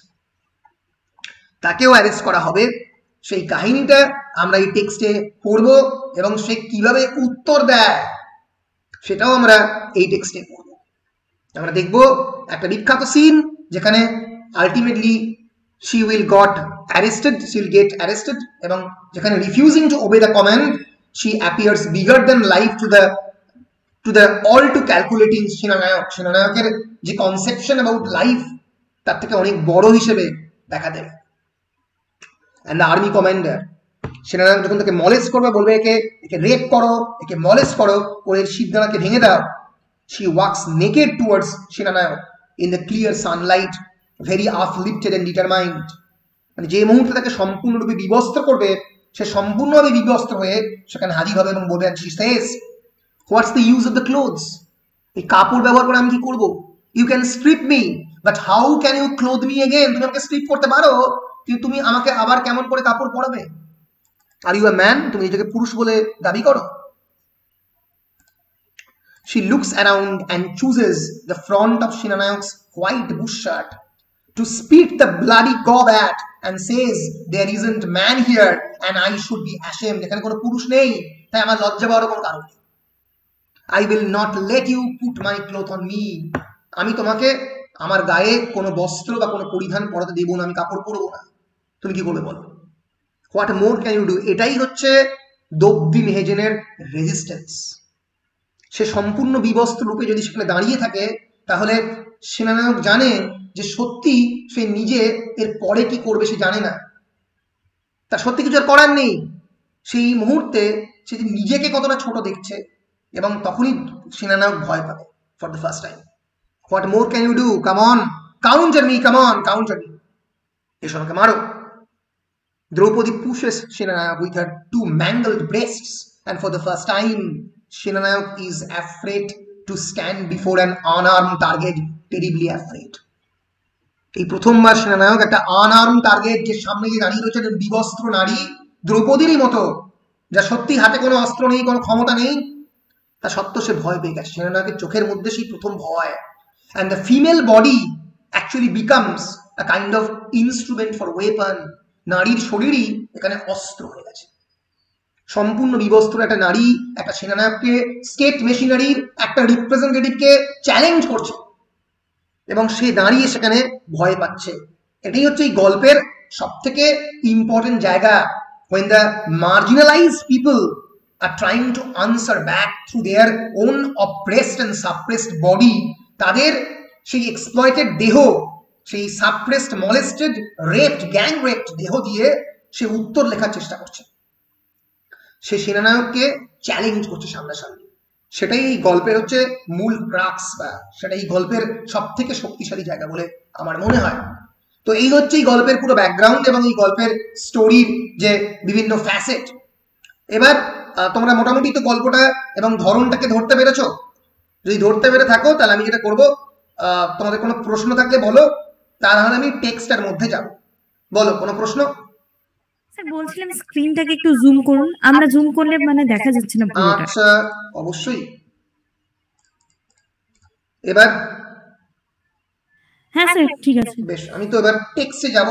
Speaker 1: তাকেও অ্যারেস্ট করা হবে। সেই কাহিনীটা আমরা এই টেক্সটে পড়ব এবং সে কিভাবে উত্তর দেয় সেটাও আমরা এই টেক্সটে পড়ব। আমরা দেখব একটা বিখ্যাত সিন যেখানে ultimately she will get arrested এবং যেখানে refusing to obey the command she appears bigger than life to the all too calculating সেনানায়কের যে কনসেপশন অ্যাবাউট লাইফ তার থেকে অনেক বড় হিসেবে দেখা দেবে। and the army commander, সেনানায়ক যখন তাকে মলেস্ট করবে, বলবে একে রেপ করো, একে মলেস্ট করো, ওর শিবদানাকে ভেঙে দাও, she walks naked towards সেনানায়ক in the clear sunlight, very uplifted and determined. মানে যে মুহূর্তে তাকে সম্পূর্ণরূপে বিবস্ত্র করবে, সে সম্পূর্ণভাবে বিবস্ত্র হয়ে সেখানে হাজির হবে এবং বলবে, and she says, what's the use of the clothes? এই কাপড় ব্যবহার করে আমি কি করব? You can strip me, but how can you clothe me again? তুমি আমাকে স্ট্রিপ করতে পারো, কিন্তু তুমি আমাকে আবার কেমন করে কাপড় পরাবে? Are you a man? তুমি নিজেকে পুরুষ বলে দাবি করো? She looks around and chooses the front of Shinanayok's white bush shirt to spit the bloody gob at and says, there isn't man here and I should be ashamed. এখানে কোনো পুরুষ নেই, তাই আমার লজ্জা পাওয়ার কোনো কারণ নেই। I will not let you put my cloth on me. আমি তোমাকে আমার গায়ে কোনো বস্ত্র বা কোনো পরিধান পরাতে দেব না, আমি কাপড় পরবো না। তুমি কি করবে বলো? What more can you do? এটাই হচ্ছে দোবদি মেহেজেনের রেজিস্ট্যান্স। সে সম্পূর্ণ বিবস্ত্র রূপে যদি সেখানে দাঁড়িয়ে থাকে, তাহলে সেনানায়ক জানে যে সত্যি সে নিজে এর পরে কি করবে সে জানে না, তার সত্যি কিছু আর করার নেই। সেই মুহূর্তে সে নিজেকে কতটা ছোট দেখছে এবং তখনই সেনানায়ক ভয় পাবে for the first time. What more can you do? Come on, counter me, come on, counter me, এসো আমাকে মারো। Draupadi pushes Shenanayak with her two mangled breasts, and for the first time, Shenanayak is afraid to stand before an unarmed target, terribly afraid. এই প্রথমবার সেনানায়ক একটা আনআর্ম টার্গেট যে সামনে গিয়ে দাঁড়িয়ে রয়েছে, বিবস্ত্র নারী দ্রৌপদীরই মতো, যা সত্যি হাতে কোনো অস্ত্র নেই, কোনো ক্ষমতা নেই, তা সত্ত্বেও সে ভয় পেয়ে গেছে। সেনানায়কের চোখের মধ্যে সেই প্রথম ভয়। And the female body actually becomes a kind of instrument for weapon. নারীর শরীরই এখানে অস্ত্র হয়ে গেছে। সম্পূর্ণ বিবস্ত্র একটা নারী একটা সেনানায়ককে, স্টেট মেশিনারির একটা রিপ্রেজেন্টেটিভকে চ্যালেঞ্জ করছে এবং সে দাঁড়িয়ে সেখানে ভয় পাচ্ছে। এটাই হচ্ছে এই গল্পের সব থেকে ইম্পর্টেন্ট জায়গা। when the marginalized people are trying to answer back through their own oppressed and suppressed body, তাদের সেই এক্সপ্লয়েটেড দেহ সেই সাপ্রেসড, মলেস্টেড, রেপড, গ্যাং রেপড দেহ দিয়ে সে উত্তর লেখার চেষ্টা করছে, সে সেনানায়ককে চ্যালেঞ্জ করছে সামনাসামনি। সেটাই এই গল্পের হচ্ছে মূল ক্রাক্স, বা সেটাই এই গল্পের সব থেকে শক্তিশালী জায়গা বলে আমার মনে হয়। তো এই হচ্ছে এই গল্পের পুরো ব্যাকগ্রাউন্ড এবং এই গল্পের স্টোরির যে বিভিন্ন ফ্যাসেট। এবার তোমরা মোটামুটি তো গল্পটা এবং ধরনটাকে ধরতে পেরেছো। যদি ধরতে পেরে থাকো তাহলে আমি যেটা করবো, তোমাদের কোনো প্রশ্ন থাকলে বলো, তাহলে আমি টেক্সটের মধ্যে যাব। বলো কোনো প্রশ্ন?
Speaker 3: স্যার বলছিলাম স্ক্রিনটাকে একটু জুম করুন, আমরা জুম করলে মানে দেখা যাচ্ছে না পুরোটা।
Speaker 1: আচ্ছা অবশ্যই। এবার
Speaker 3: হ্যাঁ স্যার ঠিক আছে।
Speaker 1: বেশ, আমি তো এবার টেক্সটে যাব।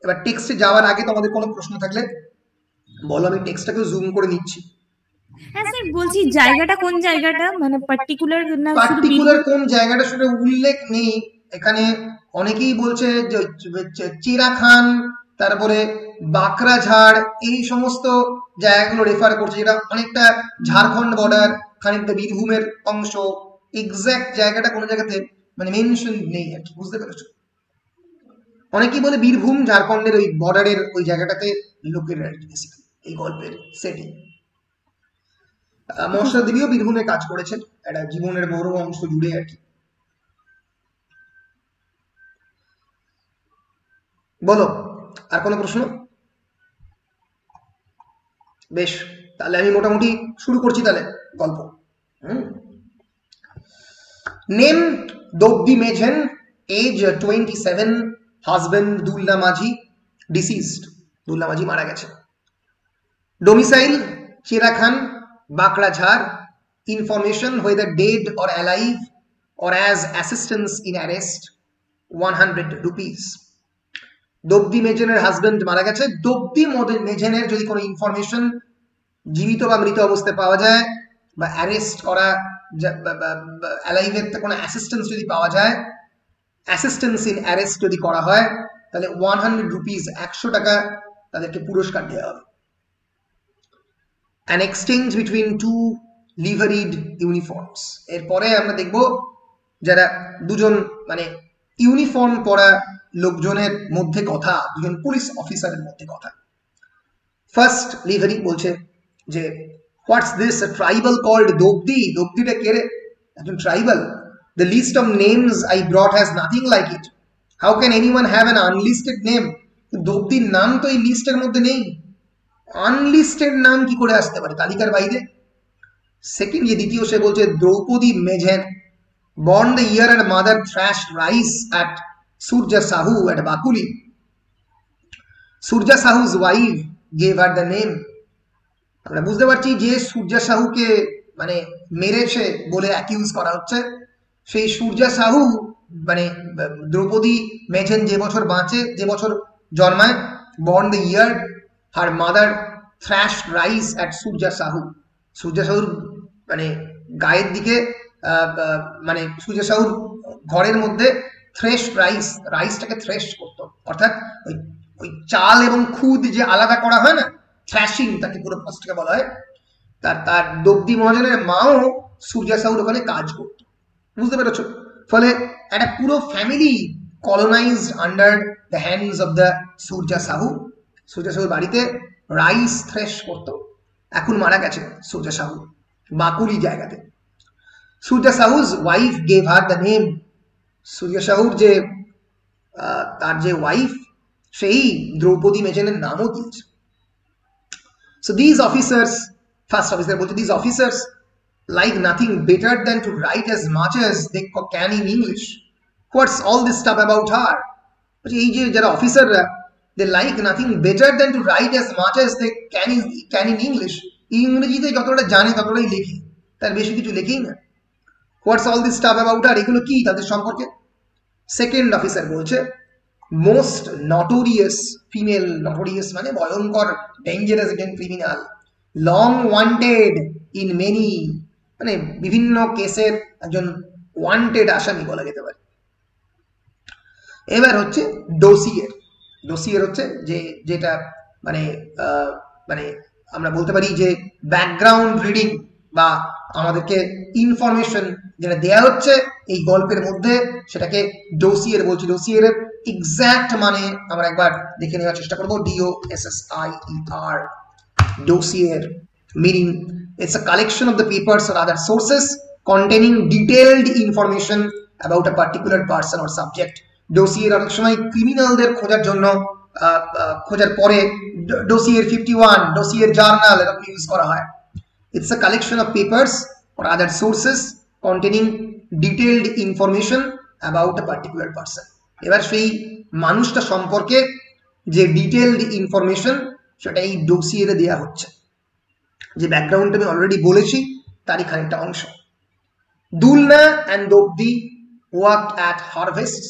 Speaker 1: এবার টেক্সটে যাওয়ার আগে তোমাদের কোনো প্রশ্ন থাকলে বলো, আমি টেক্সটটাকে জুম করে নিচ্ছি।
Speaker 3: হ্যাঁ স্যার বলছি জায়গাটা কোন জায়গাটা, মানে পার্টিকুলার না শুধু
Speaker 1: পার্টিকুলার কোন জায়গাটা সেটা উল্লেখ নেই এখানে। অনেকেই বলছে যে চিরা খান, তারপরে বাকরাঝাড়, এই সমস্ত জায়গাগুলো রেফার করছে, যেটা অনেকটা ঝাড়খণ্ড বর্ডার, খানিকটা বীরভূমের অংশ। এক্সাক্ট জায়গাটা কোনো জায়গাতে মানে মেনশন নেই আর কি, বুঝতে পেরেছো? অনেকেই বলে বীরভূম ঝাড়খণ্ডের ওই বর্ডারের ওই জায়গাটাতে লোকের আর কি বেসিক্যালি এই গল্পের সেটিং। মশলা দেবীও বীরভূমে কাজ করেছেন একটা জীবনের বড় অংশ জুড়ে আর কি। বলো আর কোনো প্রশ্ন? বেশ, তাহলে আমি মোটামুটি শুরু করছি তাহলে গল্প। Name Dopdi Mejhen, age 27, husband Dulla Majhi, deceased, Dulla Majhi মারা গেছে। Domicile Chirakhan, Bakrajhar, information whether dead or alive or as assistance in arrest, 100 rupees. দোব্দি মেঝেনের husband মারা গেছে। দোব্দি মেঝেনের যদি কোনো ইনফরমেশন জীবিত বা মৃত অবস্থায় পাওয়া যায়, বা অ্যারেস্ট করা, অ্যালাইভের কোনো অ্যাসিস্ট্যান্স যদি পাওয়া যায়, অ্যাসিস্ট্যান্স ইন অ্যারেস্ট যদি করা হয়, তাহলে 100 রুপিস, 100 টাকা তাদেরকে পুরস্কার দেওয়া হবে। an exchange between two liveried uniforms. এরপরে আমরা দেখব যারা দুজন মানে ইউনিফর্ম পরা লোকজনের মধ্যে কথা, দুজন পুলিশ অফিসারের মধ্যে কথা। ফার্স্ট লিভারি বলছে যে what's this tribal called Dopdi? দোব্দিটা কে রে? একজন tribal. The list of names I brought has nothing like it. How can anyone have an unlisted name? দোব্দির নাম তো এই লিস্টের মধ্যে নেই, আনলিস্টেড নাম কি করে আসতে পারে তালিকার বাইরে? সেকেন্ড যে দ্বিতীয়, সে বলছে Draupadi মেঝেন, born the year her mother thrashed rice at Surja Sahu at Bakuli. Surja Sahu's wife gave her the name. আমরা বুঝতে পারছি যে সূর্যা সাহুকে মানে মেরেছে বলে অ্যাকিউজ করা হচ্ছে, সেই সূর্যা সাহু মানে দ্রৌপদী মেঝেন যে বছর বাঁচে, যে বছর জন্মায়, born the year her mother thrashed rice at Surja Sahu. সূর্যা সাহুর মানে গায়ের দিকে মানে সূর্যা সাহুর ঘরের মধ্যে থ্রেশ রাইস, রাইসটাকে থ্রেশ করতো, অর্থাৎ ওই ওই চাল এবং খুদ যে আলাদা করা হয় না, থ্র্যাশিং তাকে পুরো প্রসেসটাকে বলা হয়। তার দোব্দি মহাজনের মাও সূর্যা সাহুর ওখানে কাজ করতো, বুঝতে পেরেছো? ফলে একটা পুরো family colonised under the hands of the Surja Sahu. Surja সাহুর বাড়িতে রাইস থ্রেশ করতো। এখন মারা গেছে সূর্যা সাহু বাকুলি জায়গাতে। সূর্যা সাহু's wife gave her the name. সূর্যা সাহুর যে তার যে ওয়াইফ, সেই দ্রৌপদী মেঝেনের নামও দিয়েছে। So these officers, first officer বলছে, these officers like nothing better than to write as much as they can in English. What's all this stuff about her? এই যে যারা অফিসাররা, they like nothing better than to write as much as they can in English. ইংরেজিতে যতটা জানে ততটাই লেখে, তার বেশি কিছু লেখেই না। হোয়াটস অল দিস স্টাফ অ্যাবাউট আর, এগুলো কি তাদের সম্পর্কে? সেকেন্ড অফিসার বলছে মোস্ট নটোরিয়াস ফিমেল, নটোরিয়াস মানে ভয়ঙ্কর, ডেঞ্জারাস একজন criminal, long wanted in many, মানে বিভিন্ন কেসের একজন ওয়ান্টেড আসামি বলা যেতে পারে। এবার হচ্ছে ডোসিয়ের। ডোসিয়ের হচ্ছে যে যেটা মানে মানে আমরা বলতে পারি যে ব্যাকগ্রাউন্ড রিডিং, বা আমাদেরকে ইনফরমেশন যেটা দেয়া হচ্ছে এই গল্পের মধ্যে সেটাকে ডোসিয়ার বলছি। ডোসিয়ার এক্সাক্ট মানে আমরা একবার দেখে নেওয়ার চেষ্টা করবো। DOSSIER, dossier meaning it's a collection of the papers or other sources containing detailed information about a particular person or subject. dossier অনেক সময় ক্রিমিনালদের খোঁজার জন্য খোঁজার পরে dossier 51, dossier journal এরকম ইউজ করা হয়। It's a collection of papers or other sources containing detailed information about a particular person. এবার সেই মানুষটা সম্পর্কে যে ডিটেইলড ইনফরমেশন সেটা এই ডোসিয়ারে দেওয়া হচ্ছে। যে ব্যাকগ্রাউন্ড আমি অলরেডি বলেছি তারই খানিকটা অংশ। Dulna and Dopdi worked at harvests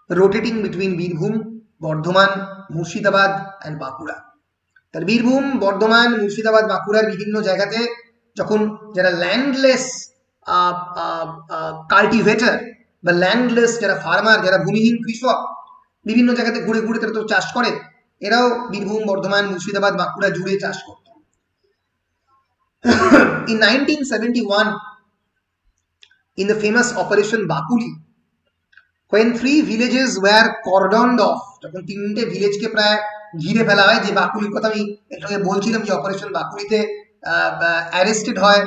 Speaker 1: rotating between Birbhum, Bardhaman, Murshidabad and Bankura. তার বীরভূম, বর্ধমান, মুর্শিদাবাদ, বাঁকুড়ার বিভিন্ন জায়গাতে যখন যারা ল্যান্ডলেস কাল্টিভেটর বা ল্যান্ডলেস যারা ফার্মার, যারা ভূমিহীন কৃষক বিভিন্ন জায়গাতে ঘুরে ঘুরে তারা তো চাষ করে, এরাও বীরভূম, বর্ধমান, মুর্শিদাবাদ, বাঁকুড়া জুড়ে চাষ করত। In 1971, in the famous Operation Bakuli, when 3 villages were cordoned off, যখন 3টে ভিলেজকে প্রায় ঘিরে ফেলা হয়, যে বাকুলির কথা আমি একটু আগে বলছিলাম যে অপারেশন বাকুলিতে অ্যারেস্টেড হয়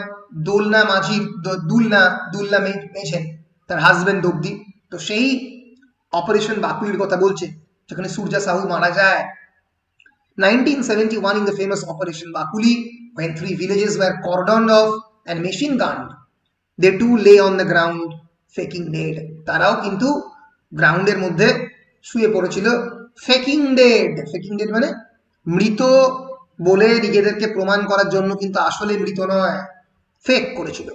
Speaker 1: দোলনা মাঝির দুলনা মেঝে, তার হাজবেন্ড দোবদি। তো সেই অপারেশন বাকুলির কথা বলছে যেখানে সূর্যা সাহু মারা যায়। 1971, in the famous Operation Bakuli, when 3 villages were cordoned off and machine gunned, they too lay on the ground faking dead. তারাও কিন্তু গ্রাউন্ডের মধ্যে শুয়ে পড়েছিল ফেকিং ডেড। ফেকিং ডেড মানে মৃত বলে নিজেদেরকে প্রমাণ করার জন্য, কিন্তু আসলে মৃত নয়, ফেক করেছিল।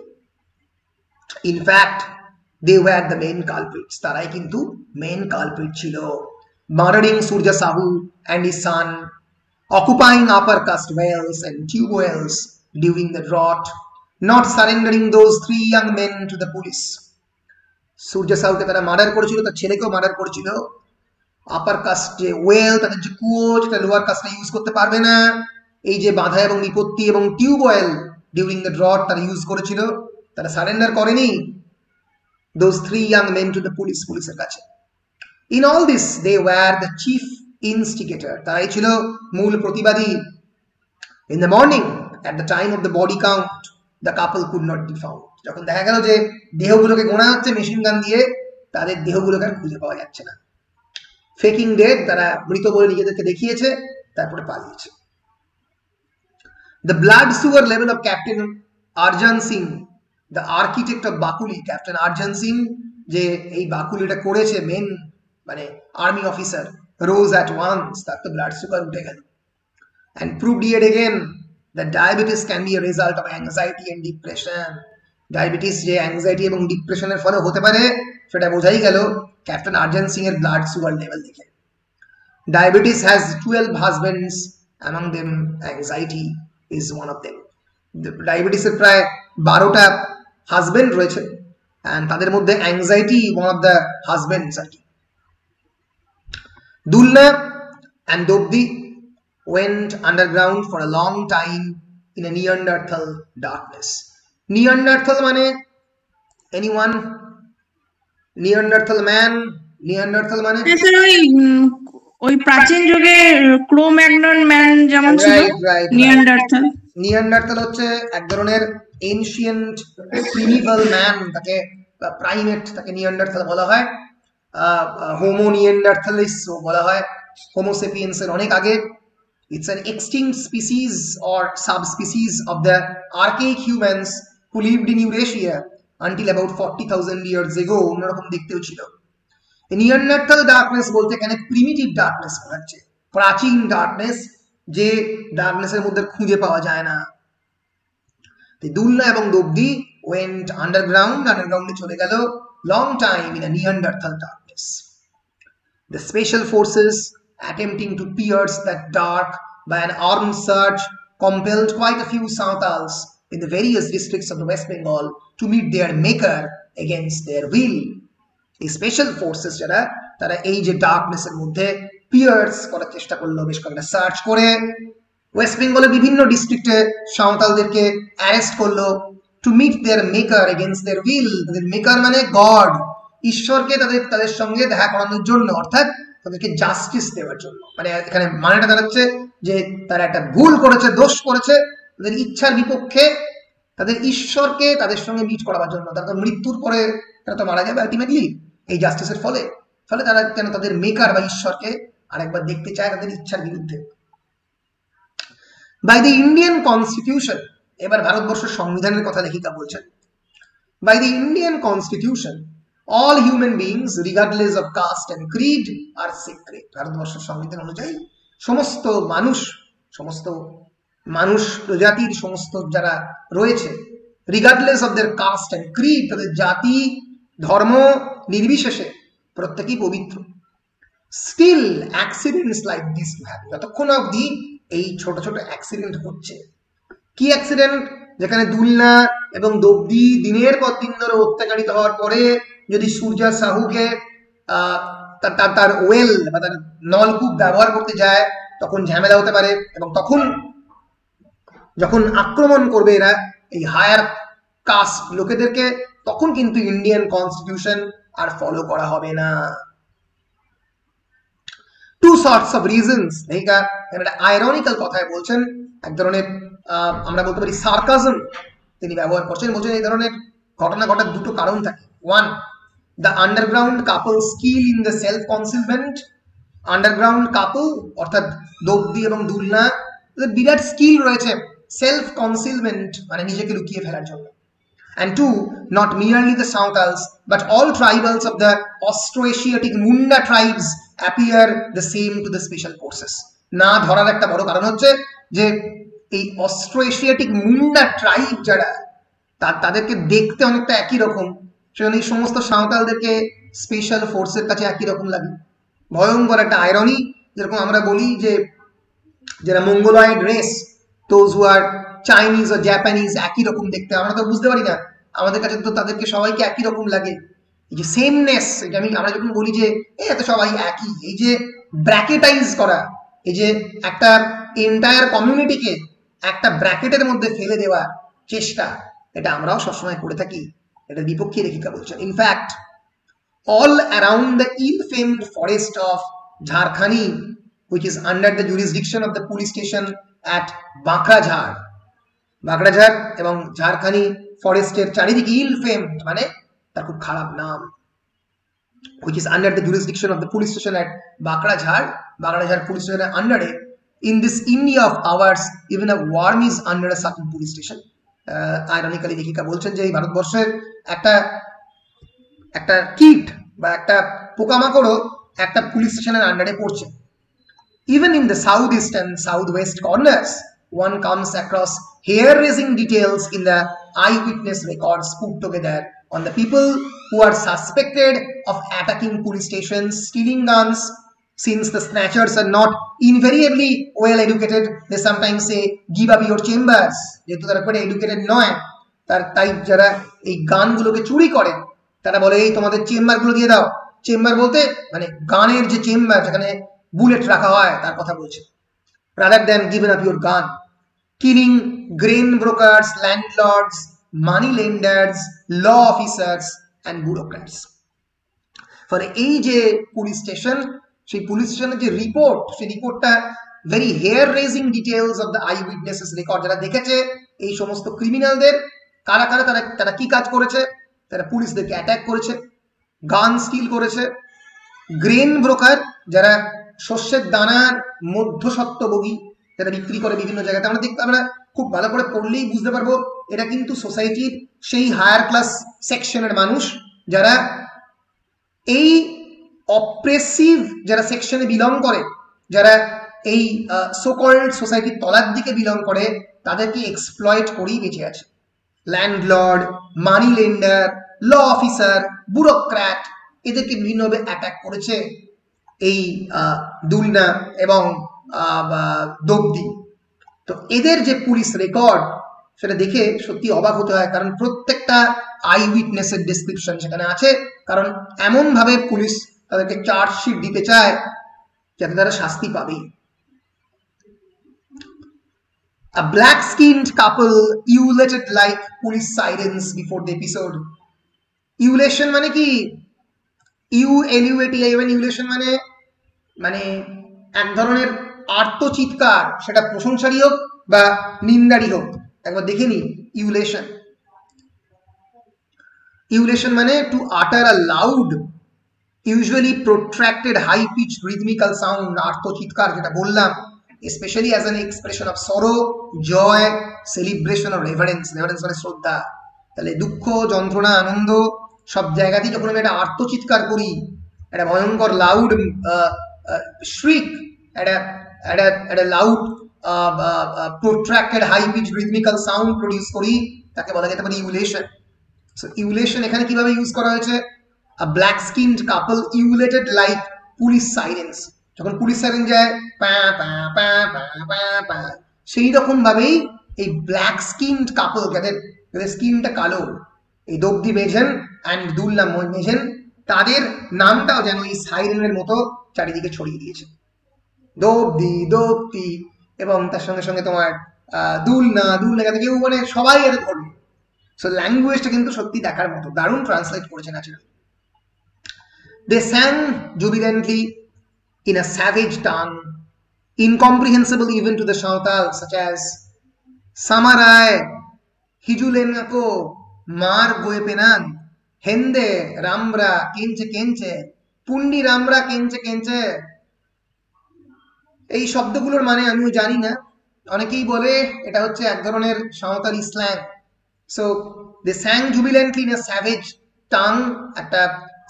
Speaker 1: In fact they were the main culprits, তারাই কিন্তু মেইন কালপ্রিট ছিল। Murdering Surja Sahu and his son, occupying upper caste wells and tube wells during the drought, not surrendering those 3 young men to the police. Surja Sahu কে তারা মার্ডার করেছিল, তার ছেলেকেও মার্ডার করেছিল। আপার কাস্ট যে ওয়েল, তাদের যে কুয়ো, যেটা লোয়ার কাস্টটা ইউজ করতে পারবে না, এই যে বাধা এবং বিপত্তি, এবং tube well during the drought তারা ইউজ করেছিল, তারা সারেন্ডার করেনি those 3 young men to the police, পুলিশের কাছে। In all this they were the chief instigator, তারাই ছিল মূল প্রতিবাদী। In the morning, at the time of the body count, the couple could not be found, যখন দেখা গেল যে দেহগুলোকে গোনা হচ্ছে মেশিন গান দিয়ে, তাদের দেহগুলোকে আর খুঁজে পাওয়া যাচ্ছে না। ফেকিং ডেড, তারা মৃত বলে নিজেদেরকে দেখিয়েছে, তারপরে পালিয়েছে। The blood sugar level of Captain Arjan Singh, the architect of Bakuli, Captain Arjan Singh, যে এই বাকুলিটা করেছে মেন মানে army officer, rose at once, তার তো ব্লাড সুগার উঠে গেল। And proved yet again that diabetes can be a result of anxiety and depression. Diabetes যে অ্যাংজাইটি এবং ডিপ্রেশনের ফলে হতে পারে সেটা বোঝাই গেল ক্যাপ্টেন আর্জন সিং এর ব্লাড সুগার লেভেল দেখে। Diabetes has 12 husbands, among them anxiety is one of them. ডায়াবেটিসের প্রায় 12টা হাজবেন্ড রয়েছে, and তাদের মধ্যে anxiety one of the husbands আর কি। Dulna and Dobdi went underground for a long time in a Neanderthal darkness. Neanderthal মানে anyone? Neanderthal man? Neanderthal মানে
Speaker 2: ওই প্রাচীন যুগে ক্রো-ম্যাগনন ম্যান যেমন ছিল, নিয়ান্ডারথাল।
Speaker 1: নিয়ান্ডারথাল হচ্ছে এক ধরনের এনশিয়েন্ট প্রিমিভাল ম্যান, তাকে প্রাইমেট, তাকে নিয়ান্ডারথাল বলা হয়। হোমো নিয়ান্ডারথালিস বলা হয় হোমোসেপিয়েন্স এর অনেক আগে। It's an extinct species or subspecies of the archaic humans who lived in Eurasia until about 40,000 years ago. অন্যরকম দেখতেও ছিল। নিয়ান্ডারথাল ডার্কনেস বলতে এখানে প্রিমিটিভ ডার্কনেস বোঝাচ্ছে, প্রাচীন ডার্কনেস, যে ডার্কনেসের মধ্যে খুঁজে পাওয়া যায় না। দুলনা এবং দোবদি went underground, আন্ডারগ্রাউন্ডে চলে গেল long time in a Neanderthal darkness. The special forces attempting to pierce that dark by an armed search compelled quite a few Santals in the various districts of the West Bengal to meet their maker against their will. এই স্পেশাল ফোর্সেস যারা, তারা এই যে ডার্কনেস এর মধ্যে পিয়ার্স করার চেষ্টা করলো, বেশ কয়েকটা সার্চ করে ওয়েস্ট বেঙ্গলের বিভিন্ন ডিস্ট্রিক্টে সাঁওতালদেরকে অ্যারেস্ট করলো, to meet their maker against their will. তাদের মেকার মানে গড, ঈশ্বরকে তাদের সঙ্গে দেখা করানোর জন্য, অর্থাৎ তাদেরকে জাস্টিস দেওয়ার জন্য। মানে এখানে মানেটা দাঁড়াচ্ছে যে তারা একটা ভুল করেছে, দোষ করেছে, তাদের ইচ্ছার বিপক্ষে তাদের ঈশ্বরকে তাদের সঙ্গে মিট করাবার জন্য। তারা মৃত্যুর পরে তারা তো মারা যাবে আলটিমেটলি এই জাস্টিসের ফলে তারা যেন তাদের মেকার বা ঈশ্বরকে আরেকবার দেখতে চায় তাদের ইচ্ছার বিরুদ্ধে। বাই দ্য ইন্ডিয়ান কনস্টিটিউশন, এবার ভারতবর্ষের সংবিধানের কথা লেখিকা বলছেন। By the Indian constitution all human beings regardless of caste and creed are sacred। ভারতবর্ষের সংবিধান অনুযায়ী সমস্ত মানুষ প্রজাতির সমস্ত যারা রয়েছে, regardless of their caste and creed, তাদের জাতি ধর্ম নির্বিশেষে প্রত্যেকেই পবিত্র। Still accidents like this to happen, যতক্ষণ অবধি এই ছোট ছোট অ্যাক্সিডেন্ট হচ্ছে। কি অ্যাক্সিডেন্ট? যেখানে দুলনা এবং দব্দি দিনের পর দিন ধরে অত্যাচারিত হওয়ার পরে যদি সূর্যা সাহুকে তার ওয়েল বা তার নলকূপ ব্যবহার করতে যায় তখন ঝামেলা হতে পারে, এবং তখন যখন আক্রমণ করবে এরা এই হায়ার কাস্ট লোকেদেরকে, তখন কিন্তু ইন্ডিয়ান কনস্টিটিউশন আর ফলো করা হবে না। টু সর্টস অফ রিজনস, এইটা একটা আইরনিক্যাল কথায় বলছেন, এক ধরনের আমরা বলতে পারি সার্কাজম তিনি ব্যবহার করছেন। বলছেন এই ধরনের ঘটনা ঘটার দুটো কারণ থাকে। One, the underground couple skill in the self concealment। Underground couple অর্থাৎ দব্দি এবং দুলনা বিরাট স্কিল রয়েছে সেলফ কনসিলমেন্ট মানে নিজেকে লুকিয়ে ফেলার জন্য। and two, not merely the Santals but all tribals of the Austroasiatic Munda tribes appear the same to the special forces। না ধরার একটা বড় কারণ হচ্ছে যে এই অস্ট্রোএশিয়াটিক মুন্ডা ট্রাইব যারা তাদেরকে দেখতে অনেকটা একই রকম, সেখানে এই সমস্ত সাঁওতালদেরকে স্পেশাল ফোর্সের কাছে একই রকম লাগে। ভয়ঙ্কর একটা আয়রনি, যেরকম আমরা বলি যে যারা Mongoloid race, those who are Chinese ও জাপানিজ একই রকম দেখতে, আমরা তো বুঝতে পারি না, আমাদের কাছে তো তাদেরকে সবাইকে একই রকম লাগে। এই যে সেমনেস, এটা আমরা যখন বলি যে এত সবাই একই, এই যে ব্র্যাকেটাইজ করা, এই যে একটা এন্টায়ার কমিউনিটিকে একটা ব্র্যাকেটের মধ্যে ফেলে দেওয়ার চেষ্টা, এটা আমরাও সবসময় করে থাকি। এটার বিপক্ষে লেখিকা বলছেন, in fact all around the ill-famed forest of Jharkhani, which is under the jurisdiction of the police station at Bakrajhar, বাঁকড়াঝাড় এবং ঝাড়খানি ফরেস্টের চারিদিকে ill-famed মানে তার খুব খারাপ নাম, which is under the jurisdiction of the police station at Bakrajhar police station under it, in this India of ours even a worm is under a certain police station। Ironically লেখিকা বলছেন যে এই ভারতবর্ষের একটা কীট বা একটা পোকামাকড়ও একটা পুলিশ স্টেশনের আন্ডারে পড়ছে। Even in the southeast and southwest corners, one comes across hair-raising details in the eyewitness records put together on the people who are suspected of attacking police stations, stealing guns. Since the snatchers are not invariably well educated, they sometimes say, "Give up your chambers." যেহেতু তারা খুব এডুকেটেড নয়, তাই যারা এই গানগুলোকে চুরি করে তারা বলে এই তোমাদের চেম্বারগুলো দিয়ে দাও। চেম্বার বলতে মানে গানের যে চেম্বার যেখানে বুলেট রাখা হয় তার কথা বলছে। rather than giving up your gun, killing grain brokers, landlords, money lenders, law officers and bureaucrats। ফলে এই যে পুলিশ স্টেশন, সেই পুলিশ স্টেশনের যে রিপোর্ট, সেই রিপোর্টটা very hair raising details of the eye witnesses record, যারা দেখেছে এই সমস্ত ক্রিমিনালদের, কারা কারা তারা কি কাজ করেছে, তারা পুলিশদেরকে অ্যাটাক করেছে, গান স্টিল করেছে, গ্রেন ব্রোকার যারা শস্যের দানার মধ্যস্বত্বভোগী, যারা বিক্রি করে বিভিন্ন জায়গাতে, আমরা খুব ভালো করে পড়লেই বুঝতে পারবো এটা কিন্তু সোসাইটির সেই হায়ার ক্লাস সেকশনের মানুষ যারা এই অপ্রেসিভ যারা সেকশনে বিলং করে, যারা এই সোকল্ড সোসাইটির তলার দিকে বিলং করে, তাদেরকে এক্সপ্লয়েট করেই বেঁচে আছে। ল্যান্ডলর্ড, মানি লেন্ডার, ল অফিসার, ব্যুরোক্র্যাট, এদেরকে বিভিন্নভাবে অ্যাটাক করেছে এই দুলনা এবং দব্দি। তো এদের যে পুলিশ রেকর্ড সেটা দেখে সত্যি অবাক হতে হয়, কারণ প্রত্যেকটা আই উইটনেসের ডেসক্রিপশন সেখানে আছে, কারণ এমন ভাবে পুলিশ তাদেরকে চার্জশিট দিতে চায় যাতে তারা শাস্তি পাবেই। A black-skinned couple ululated like police sirens before the episode. Ululation মানে কি? ululation মানে মানে এক ধরনের আর্তচিৎকার, সেটা প্রশংসারই হোক বা নিন্দারই হোক। একবার দেখে নি ululation। ululation মানে to utter a loud, usually protracted, high-pitched rhythmical sound, আর্তচিৎকার যেটা বললাম, especially as an expression of sorrow, joy, celebration or reverence মানে শ্রদ্ধা। তাহলে দুঃখ, যন্ত্রণা, আনন্দ সব জায়গাতেই যখন আমি একটা আর্তচিৎকার করি, একটা ভয়ঙ্কর লাউড shriek, একটা loud protracted, high-pitched, rhythmical sound produce করি, তাকে বলা যেতে পারে ইউলেশন। সো ইউলেশন এখানে কিভাবে ইউজ করা হয়েছে? A black-skinned couple ululated like police sirens। যখন পুলিশ সাইরেন যায় পা পা পা পা পা পা, সেই রকম ভাবেই এই ব্ল্যাক স্কিনড কাপল, যাদের স্কিনটা কালো, এই দোবদি মেঝেন অ্যান্ড দুলনা মেঝেন, তাদের নামটাও যেন এই সাইরেনের মতো চারিদিকে ছড়িয়ে দিয়েছে। দোবদি দোবদি এবং তার সঙ্গে সঙ্গে তোমার দুলনা যাতে কেউ মানে সবাই এর ধরবে। সো ল্যাঙ্গুয়েজটা কিন্তু সত্যি দেখার মতো, দারুণ ট্রান্সলেট করেছে naturally. They sang jubilantly in a savage tongue, incomprehensible even to the Santal, such as Samarai, Hijulenako, Mar Goepenan, Hende, Rambra, Kenche Kenche, Pundi Rambra, Kenche Kenche। এই শব্দগুলোর মানে আমিও জানি না, অনেকেই বলে এটা হচ্ছে এক ধরনের Santali slang. So they sang jubilantly in a savage tongue, একটা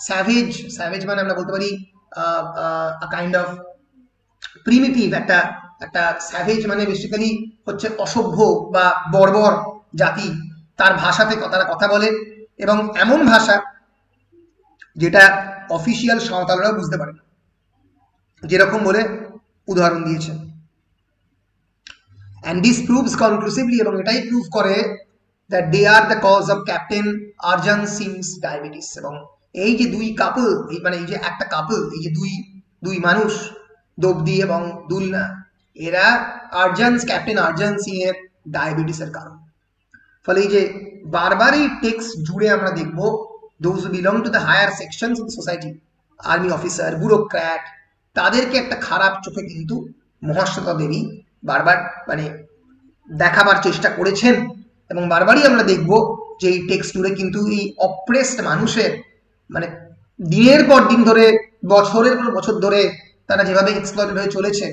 Speaker 1: স্যাভেজ মানে আমরা বলতে পারি কাইন্ড অফ প্রিমিটিভ, একটা স্যাভেজ মানে বেসিক্যালি হচ্ছে অসভ্য বা বর্বর জাতি, তার ভাষাতে তারা কথা বলে, এবং এমন ভাষা যেটা অফিসিয়াল সাঁওতালরাও বুঝতে পারে না, যেরকম বলে উদাহরণ দিয়েছে। অ্যান্ড দিস প্রুভস কনক্লুসিভলি, এবং এটাই প্রুভ করে that they are the cause of Captain Arjan Singh's diabetes। এবং এই যে দুই কাপল, মানে এই যে একটা কাপল, এই যে দুই মানুষ দোবদি এবং দুলনা, এরা ক্যাপ্টেন আর্জান সিং এর ডায়াবেটিসের কারণ। ফলে এই যে বারবার এই টেক্সট জুড়ে আমরা দেখব those who belong to the higher sections of the society, army officer, bureaucrat, তাদেরকে একটা খারাপ চোখে কিন্তু মহাশ্বেতা দেবী বারবার মানে দেখাবার চেষ্টা করেছেন। এবং বারবারই আমরা দেখব যে এই টেক্সট জুড়ে কিন্তু এই অপ্রেসড মানুষের মানে দিনের পর দিন ধরে, বছরের পর বছর ধরে তারা যেভাবে এক্সপ্লয়েটেড হয়ে চলেছে,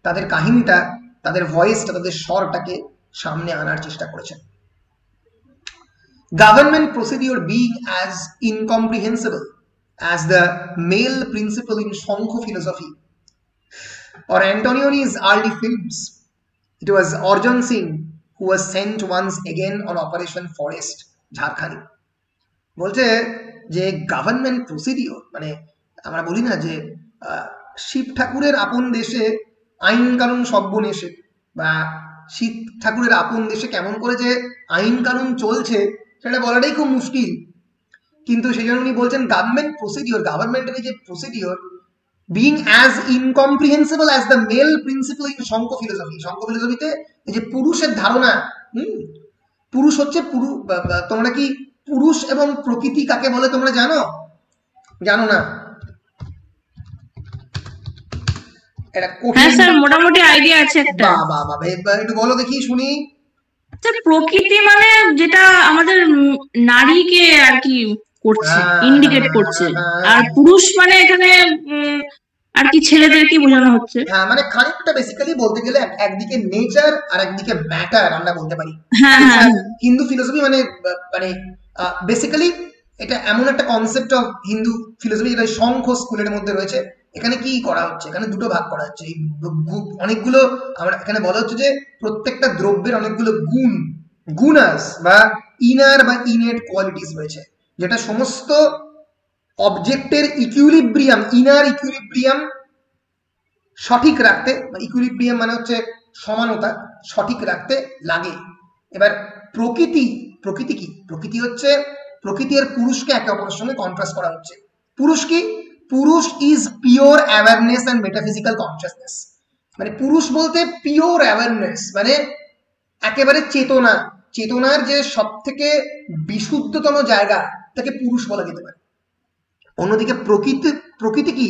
Speaker 1: তাদের কাহিনীটা, তাদের ভয়েসটা, তাদের স্বরটাকে সামনে আনার চেষ্টা করেছেন। Government procedure being as incomprehensible as the male principle in Shankho philosophy or Antonioni's early films, it was Arjan Singh who was sent once again on Operation Forest, Jharkhand। বলছে যে গভর্নমেন্ট প্রসিডিওর, মানে আমরা বলি না যে শিব ঠাকুরের আপন দেশে আইন কানুন সর্বনেশে, বা শিব ঠাকুরের আপন দেশে কেমন করে যে আইন কানুন চলছে সেটা বলাটাই খুব মুশকিল। কিন্তু সেই জন্য উনি বলছেন গভর্নমেন্টের যে procedure being as incomprehensible as the male principle in Sankhya ফিলোসফিতে এই যে পুরুষের ধারণা, পুরুষ হচ্ছে তোমরা কি পুরুষ এবং প্রকৃতি কাকে বলে তোমরা জানো না?
Speaker 2: হ্যাঁ স্যার, মোটামুটি আইডিয়া আছে একটা।
Speaker 1: একটু বলো দেখি শুনি।
Speaker 2: প্রকৃতি মানে যেটা আমাদের নারীকে আর কি করছে, ইন্ডিকেট করছে, আর পুরুষ মানে এখানে আর কি ছেলেদের কি বোঝানো হচ্ছে।
Speaker 1: হ্যাঁ, মানে খানিকটা বেসিক্যালি বলতে গেলে একদিকে নেচার আর একদিকে ম্যাটার আমরা বলতে পারি। হিন্দু ফিলোসফি মানে বেসিক্যালি এটা এমন একটা কনসেপ্ট অফ হিন্দু ফিলোসফি যেটা শঙ্খ স্কুলের মধ্যে রয়েছে। এখানে কি করা হচ্ছে, এখানে দুটো ভাগ করা হচ্ছে। এই অনেকগুলো আমরা এখানে বলা হচ্ছে যে প্রত্যেকটা দ্রব্যের অনেকগুলো গুণাস বা ইনার বা ইনেট কোয়ালিটিস রয়েছে, যেটা সমস্ত অবজেক্টের ইকুইলিব্রিয়াম, ইনার ইকুইলিব্রিয়াম সঠিক রাখতে, ইকুইলিব্রিয়াম মানে হচ্ছে সমানতা, সঠিক রাখতে লাগে। এবার প্রকৃতি কি? প্রকৃতি হচ্ছে প্রকৃতি আর পুরুষকে একে অপরের সঙ্গে কন্ট্রাস্ট করা হচ্ছে। পুরুষ কি? পুরুষ is pure awareness and metaphysical consciousness. মানে পুরুষ বলতে পিওর অ্যাওয়ারনেস, মানে একেবারে চেতনা, চেতনার যে সব থেকে বিশুদ্ধতম জায়গা তাকে পুরুষ বলা যেতে পারে। অন্যদিকে প্রকৃতি, প্রকৃতি কি?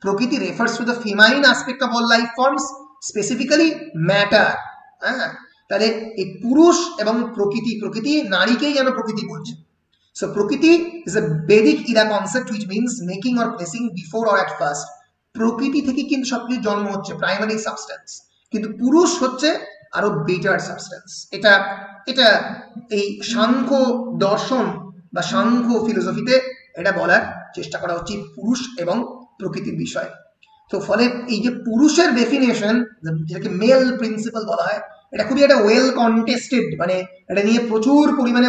Speaker 1: Prakriti refers to the feminine aspect of all life forms, specifically matter. হ্যাঁ, তাহলে এই পুরুষ এবং প্রকৃতি, প্রকৃতি নারীকেই যেন প্রকৃতি বলছে। So Prakriti is a Vedic era concept which means making or placing before or at first. প্রকৃতি থেকে কিন্তু সবকিছু জন্ম হচ্ছে, প্রাইমারি সাবস্টেন্স, কিন্তু পুরুষ হচ্ছে আরো বেটার সাবস্টেন্স। এটা এটা এই সাংখ্য দর্শন বা সাংখ্য ফিলোসফিতে এটা বলার চেষ্টা করা হচ্ছে পুরুষ এবং প্রকৃতির বিষয়। তো ফলে এই যে পুরুষের ডেফিনেশন, যেটাকে মেল প্রিন্সিপাল বলা হয়, এটা খুবই একটা ওয়েল কন্টেস্টেড, মানে এটা নিয়ে প্রচুর পরিমাণে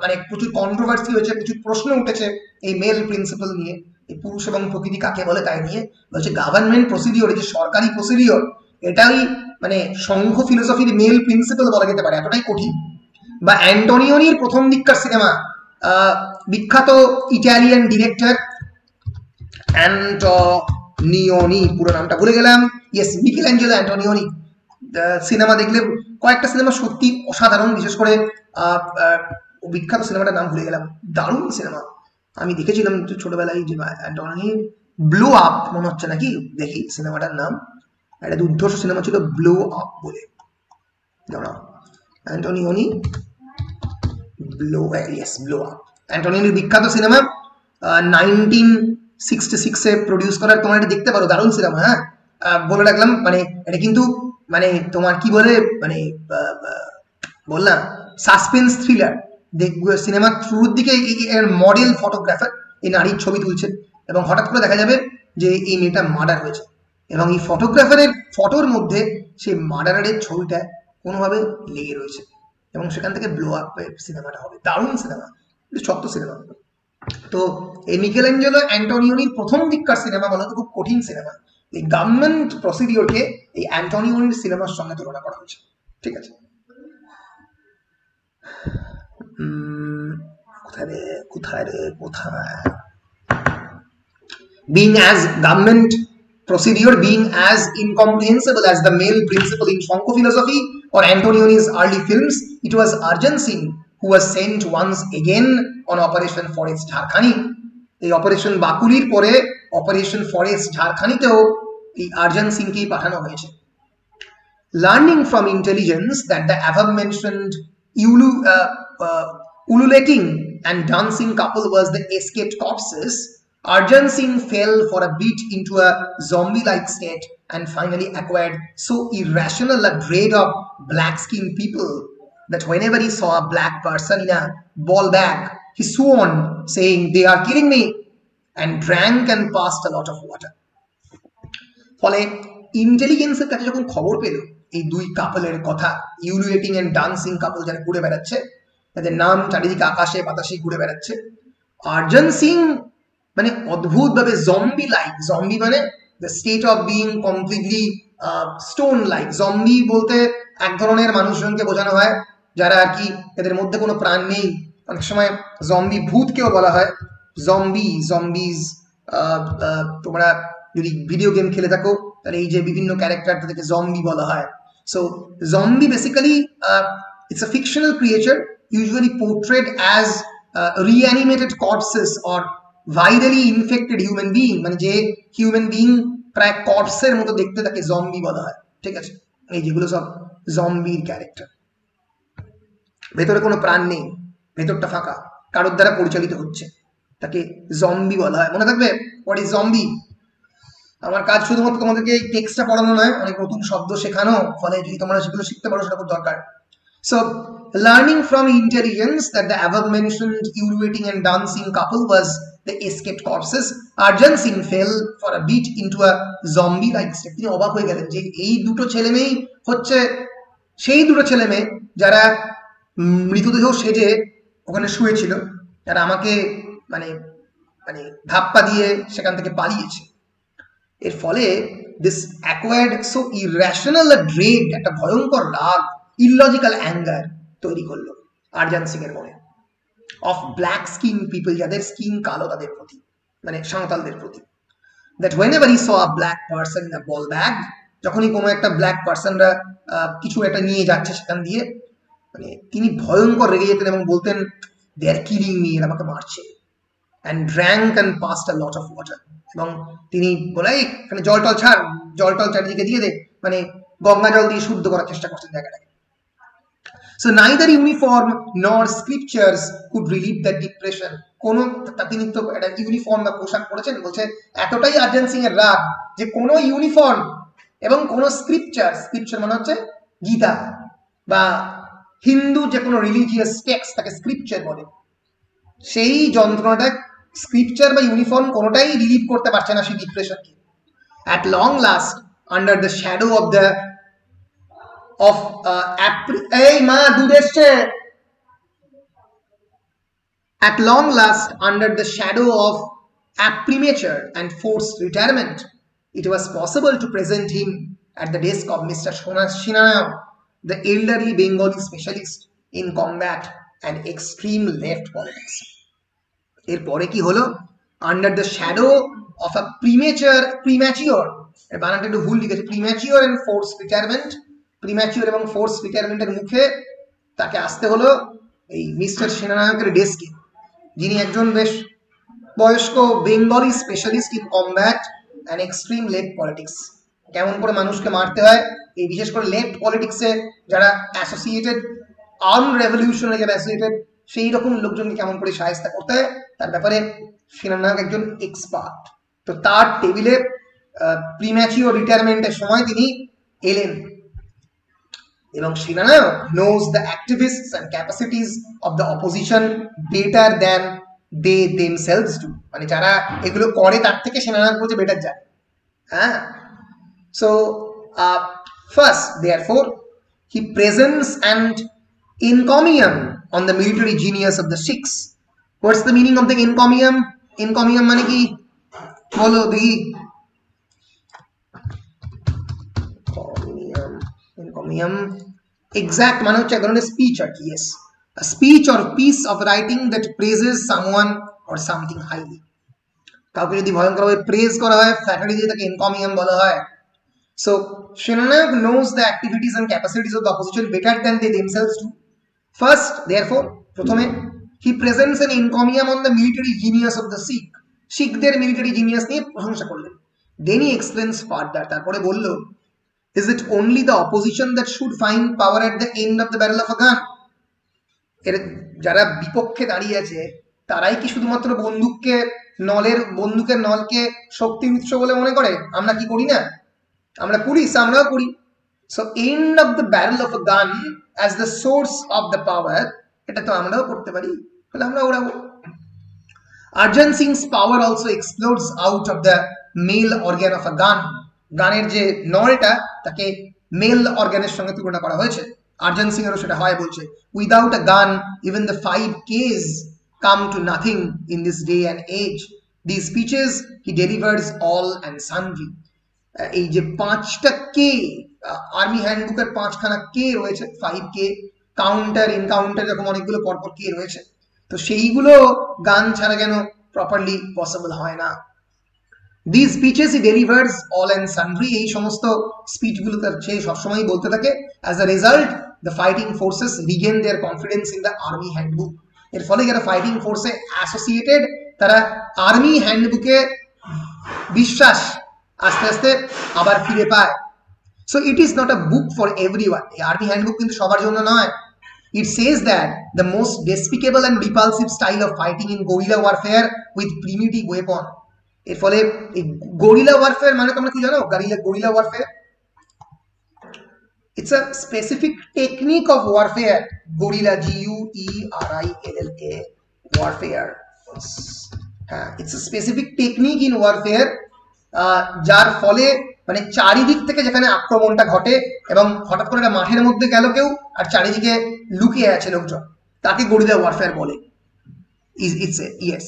Speaker 1: মানে প্রচুর কন্ট্রোভার্সি হয়েছে, প্রচুর প্রশ্ন উঠেছে এই মেল প্রিন্সিপাল নিয়ে, এই পুরুষ এবং প্রকৃতি কাকে বলে তাই নিয়ে। হচ্ছে গভর্নমেন্ট প্রসিডিওর, যে সরকারি প্রসিডিওর, এটাই মানে সংঘ ফিলোসফির মেল প্রিন্সিপাল বলা যেতে পারে, এতটাই কঠিন। বা অ্যান্টোনিওনির প্রথম দিককার সিনেমা, বিখ্যাত ইটালিয়ান ডিরেক্টর অ্যান্টোনিওনি, পুরো নামটা ভুলে গেলাম, ইয়েস, মিকেলাঞ্জেলো অ্যান্টোনিওনি। সিনেমা দেখলে কয়েকটা সিনেমা সত্যি অসাধারণ, বিশেষ করে বিখ্যাত সিনেমাটার নাম ভুলে গেলাম, দারুণ সিনেমা, আমি দেখেছিলাম ছোটবেলায়, যে অ্যান্টোনি ব্লো আপ মনে হচ্ছে নাকি, দেখি সিনেমাটার নাম, একটা দুর্ধর্ষ সিনেমা ছিল ব্লো আপ বলে, অ্যান্টোনিওনি ব্লো, ইয়েস, ব্লো আপ, অ্যান্টোনিওনির বিখ্যাত সিনেমা, 1966-এ প্রডিউস করার, তোমার এটা দেখতে পারো, দারুণ সিনেমা। হ্যাঁ, বলে রাখলাম, মানে এটা কিন্তু মানে তোমার কি বলে, মানে বললাম সাসপেন্স থ্রিলার। সিনেমার শুরুর দিকে মডেল ফটোগ্রাফার এই নারীর ছবি তুলছে, এবং হঠাৎ করে দেখা যাবে যে এই মেয়েটা মার্ডার হয়েছে, এবং এই ফটোগ্রাফারের ফটোর মধ্যে সেই মার্ডারের ছবিটা কোনোভাবে লেগে রয়েছে, এবং সেখান থেকে ব্লো আপ সিনেমাটা হবে, দারুণ সিনেমা, সত্য সিনেমা। তো এই মিকেলাঞ্জেলো অ্যান্টোনিওনির প্রথম দিককার সিনেমা বলা তো খুব কঠিন সিনেমা, এই গভর্নমেন্ট প্রসিডিওরকে এই অ্যান্টোনিওনির সিনেমার সঙ্গে তুলনা করা হয়েছে। ঠিক আছে, being as government procedure, being as incomprehensible as the male principle in Shankho philosophy or Antonioni's early films, it was Arjan Singh who was sent once again on Operation Forest Jharkhani. এই অপারেশন বাকুলির পরে অপারেশন ফরেস্ট ঝাড়খানিতেও এই আর্জন সিংকেই পাঠানো হয়েছে। Learning from intelligence that the above mentioned ululating and dancing couple was the escaped corpses, Arjan Singh fell for a bit into a zombie-like state and finally acquired so irrational a dread of black-skinned people that whenever he saw a black person in a ball bag, he swoon, saying, "They are killing me," and drank and passed a lot of water. ফলে ইন্টেলিজেন্সের কাছে যখন খবর পেল এই দুই কাপলের কথা, ইউলুয়েটিং এন্ড ডান্সিং কাপল যারা ঘুরে বেড়াচ্ছে, তাদের নাম চারিদিকে আকাশে বাতাসে ঘুরে বেড়াচ্ছে, আর্জন সিং মানে অদ্ভুত ভাবে জম্বি লাইক, জম্বি মানে the state of being completely stone like. Zombie বলতে এক ধরনের মানুষজনকে বোঝানো হয় যারা আর কি এদের মধ্যে কোনো প্রাণ নেই, অনেক সময় জম্বি ভূতকেও বলা হয়, জম্বিজ। তোমরা যদি ভিডিও গেম খেলে থাকো তাহলে এই যে বিভিন্ন ক্যারেক্টার তাদেরকে জম্বি বলা হয়। So zombie basically it's a fictional creature usually portrayed as reanimated corpses or virally infected human being, মানে যে হিউম্যান বিইং প্রায় কর্পসের মতো দেখতে তাকে জম্বি বলা হয়। ঠিক আছে, এই যেগুলো সব জম্বির ক্যারেক্টার, ভেতরে কোনো প্রাণ নেই, ভেতরটা ফাঁকা, কারোর দ্বারা পরিচালিত হচ্ছে, তাকে জম্বি বলা হয়। মনে থাকবে হোয়াট ইজ জম্বি। আমার কাজ শুধুমাত্র তোমাদেরকে এই টেক্সটটা পড়ানো নয়, অনেক নতুন শব্দ শেখানো, ফলে যদি তোমরা সেগুলো শিখতে পারো সেটা খুব দরকার। So, learning from intelligence that the above mentioned ululating and dancing couple was the escaped corpses, Arjan Singh fell for a bit into a zombie-like state. তিনি অবাক হয়ে গেলেন যে এই দুটো ছেলে মেয়েই হচ্ছে সেই দুটো ছেলে মেয়ে যারা মৃতদেহ সেজে ওখানে শুয়েছিল, যারা আমাকে মানে মানে ধাপ্পা দিয়ে সেখান থেকে পালিয়েছে। এর ফলে this acquired so irrational a dread, একটা ভয়ঙ্কর রাগ, ইললজিক্যাল অ্যাঙ্গার তৈরি করলো আরজান সিং এর মনে, অফ ব্ল্যাক স্কিন পিপল, যাদের স্কিন কালো তাদের প্রতি, মানে সাঁওতালদের প্রতি। That whenever he saw a black person in a ball bag, যখনই কোনো একটা ব্ল্যাক পার্সনরা কিছু একটা নিয়ে যাচ্ছে সেখান দিয়ে, মানে তিনি ভয়ঙ্কর রেগে যেতেন এবং বলতেন দে আর কিলিং মি, এরা আমাকে মারছে, and drank and past a lot of water. এবং তিনি বলে এখানে জল টল ছাড়, জল টল চারিদিকে দিয়ে দে, মানে গঙ্গা জল দিয়ে শুদ্ধ করার চেষ্টা করছেন জায়গাটাকে। So neither uniform nor scriptures could relieve that depression. কোনো তিনি তো একটা ইউনিফর্ম বা পোশাক পরেছেন, বলছে এতটাই অর্জন সিং এর রাগ যে কোনো ইউনিফর্ম এবং কোনো স্ক্রিপচার মানে হচ্ছে গীতা বা হিন্দু যে কোনো রিলিজিয়াস টেক্সট তাকে স্ক্রিপচার বলে, সেই যন্ত্রণাটা স্ক্রিপচার বা ইউনিফর্ম কোনোটাই রিলিভ করতে পারছে না সেই ডিপ্রেশনকে। At long last, under the shadow of the at long last, under the shadow of a premature and forced retirement, it was possible to present him at the desk of Mr. Shinanayam, the elderly Bengali specialist in combat and extreme left politics. এরপরে কি হলো? Under the shadow of a premature বানানটা একটু ভুল লিখেছে, premature and forced retirement, premature এবং ফোর্স রিটায়ারমেন্টের মুখে তাকে আসতে হলো এই মিস্টার সেনানায়কের ডেস্কে, যিনি একজন বেশ বয়স্ক Bengali specialist in combat and extreme left politics. কেমন করে মানুষকে মারতে হয়, এই বিশেষ করে লেফট পলিটিক্সে যারা অ্যাসোসিয়েটেড, আর্ম রেভলিউশনে যারা অ্যাসোসিয়েটেড, সেই রকম লোকজনকে কেমন করে সাহায্য করতে হয় তার ব্যাপারে সেনানায়ক একজন এক্সপার্ট। তো তার টেবিলে প্রিম্যাচিওর রিটায়ারমেন্টের সময় তিনি এলেন এবং সেনানায়ক knows the activists and capacities of the opposition better than they themselves do, মানে যারা এগুলো করে তার থেকে সেনানায়ক বলছে বেটার যায়। হ্যাঁ, so first therefore he presents and encomium on the military genius of the Sikhs. What's the meaning of the encomium? Encomium মানে কি বলো দেখি? Encomium exact মানে হচ্ছে এক ধরনের স্পিচ আর কি। yes, a speech or piece of writing that praises someone or something highly. কাউকে যদি ভয়ঙ্করভাবে প্রেজ করা হয় ফ্ল্যাটারি দিয়ে তাকে এনকমিয়াম বলা হয়। so Shenanayak knows the activities and capacities of the opposition better than they themselves do. First therefore প্রথমে he presents an encomium on the military genius of the Sikh, শিখদের মিলিটারি জিনিয়াস নিয়ে প্রশংসা করলেন। then he explains further, তারপরে বলল is it only the opposition that should find power at the end of the barrel of a gun? এর যারা বিপক্ষে দাঁড়িয়ে আছে তারাই কি শুধুমাত্র বন্দুকের নলকে শক্তির উৎস বলে মনে করে? আমরা কি করি না? আমরা পুলিশ, আমরাও করি। so end of the barrel of a gun as the source of the power, এটা তো আমরাও করতে পারি, তাহলে আমরা ওড়াবো। Arjan Singh's power also explodes out of the male organ of a gun. গানের যে নলটা তাকে মেল অর্গানের সঙ্গে তুলনা করা হয়েছে, আর্জন সিং এরও সেটা হয় বলছে। উইদাউট আ গান even the 5 Ks come to nothing in this day and age. These speeches he delivers all and sundry. এই যে 5টা কে আর্মি হ্যান্ডবুকের 5খানা কে রয়েছে, 5K, কাউন্টার এনকাউন্টার এরকম অনেকগুলো পরপর কে রয়েছে, তো সেইগুলো গান ছাড়া কেন প্রপারলি পসিবল হয় না। These speeches he delivers all and sundry, এই সমস্ত স্পিচগুলো তার সে সবসময় বলতে থাকে। as a result the fighting forces regain their confidence in the army handbook. এর ফলে যারা ফাইটিং ফোর্সে অ্যাসোসিয়েটেড তারা আর্মি হ্যান্ডবুকে বিশ্বাস আস্তে আস্তে আবার ফিরে পায়। so it is not a book for everyone, এই আর্মি হ্যান্ডবুক কিন্তু সবার জন্য নয়। it says that the most despicable and repulsive style of fighting in guerrilla warfare with primitive weapon. এর ফলে এই গরিলা ওয়ারফেয়ার মানে তোমরা কি জানো? Gorilla warfare, it's a specific technique of warfare. Gorilla, GUERILLA, warfare, হ্যাঁ, it's a specific technique in warfare, যার ফলে মানে চারিদিক থেকে যেখানে আক্রমণটা ঘটে এবং হঠাৎ করে একটা মাঠের মধ্যে গেল কেউ আর চারিদিকে লুকিয়ে আছে লোকজন, তাকে গরিলা ওয়ারফেয়ার বলে। yes,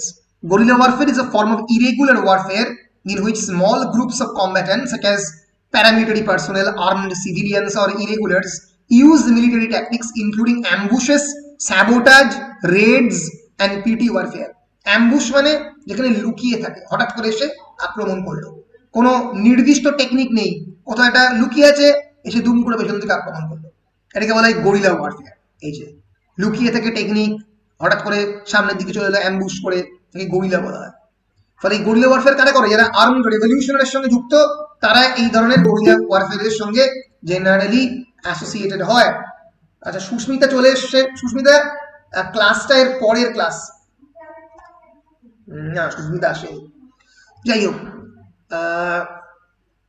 Speaker 1: guerrilla warfare is a form of irregular warfare in which small groups of combatants such as paramilitary personnel, armed civilians or irregulars use military tactics including ambushes, sabotage, raids and petty warfare. ambush মানে যেখানে লুকিয়ে থাকে, হঠাৎ করে এসে আক্রমণ করলো, কোনো নির্দিষ্ট টেকনিক নেই, কোথাও একটা লুকিয়ে আছে, এসে দুম করে পেছন থেকে আক্রমণ করলো, এটাকে বলা হয় গরিলা ওয়ারফেয়ার। এই যে লুকিয়ে থেকে টেকনিক, হঠাৎ করে সামনের দিকে চলে এলো অ্যাম্বুশ করে, তাকে গরিলা বলা হয়। ফলে এই গরিলা ওয়ারফেয়ার কারা করে? যারা আর্মড রেভলিউশনের সঙ্গে যুক্ত, তারা এই ধরনের গরিলা ওয়ারফেয়ারের সঙ্গে জেনারেলি অ্যাসোসিয়েটেড হয়। আচ্ছা, সুস্মিতা চলে এসছে। সুস্মিতা ক্লাসটা এর পরের ক্লাস, না সুস্মিতা আসেনি, যাই হোক।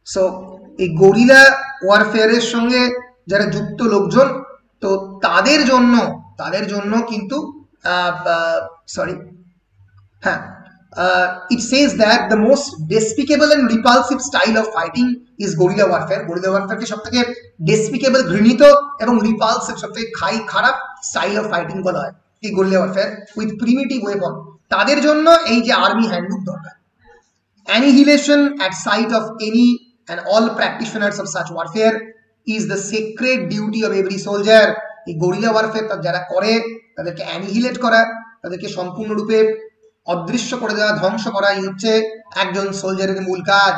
Speaker 1: সো এই গরিলা ওয়ারফেয়ারের সঙ্গে যারা যুক্ত লোকজন, তো তাদের জন্য কিন্তু সরি, হ্যাঁ, it says that the most despicable and repulsive style of fighting is guerrilla warfare. guerrilla warfare কে সবথেকে despicable, ঘৃণিত এবং repulsive, সবথেকে খারাপ স্টাইল অফ ফাইটিং বলা হয় এই guerrilla warfare with primitive weapon। তাদের জন্য এই যে আর্মি হ্যান্ডবুক দরকার। annihilation at sight of any and all practitioners of such warfare is the sacred duty of every soldier। এই guerrilla warfare যারা করে তাদেরকে অ্যানিহিলেট করা, তাদেরকে সম্পূর্ণরূপে অদৃশ্য করে দেওয়া, ধ্বংস করাই হচ্ছে একজন সোলজারের মূল কাজ।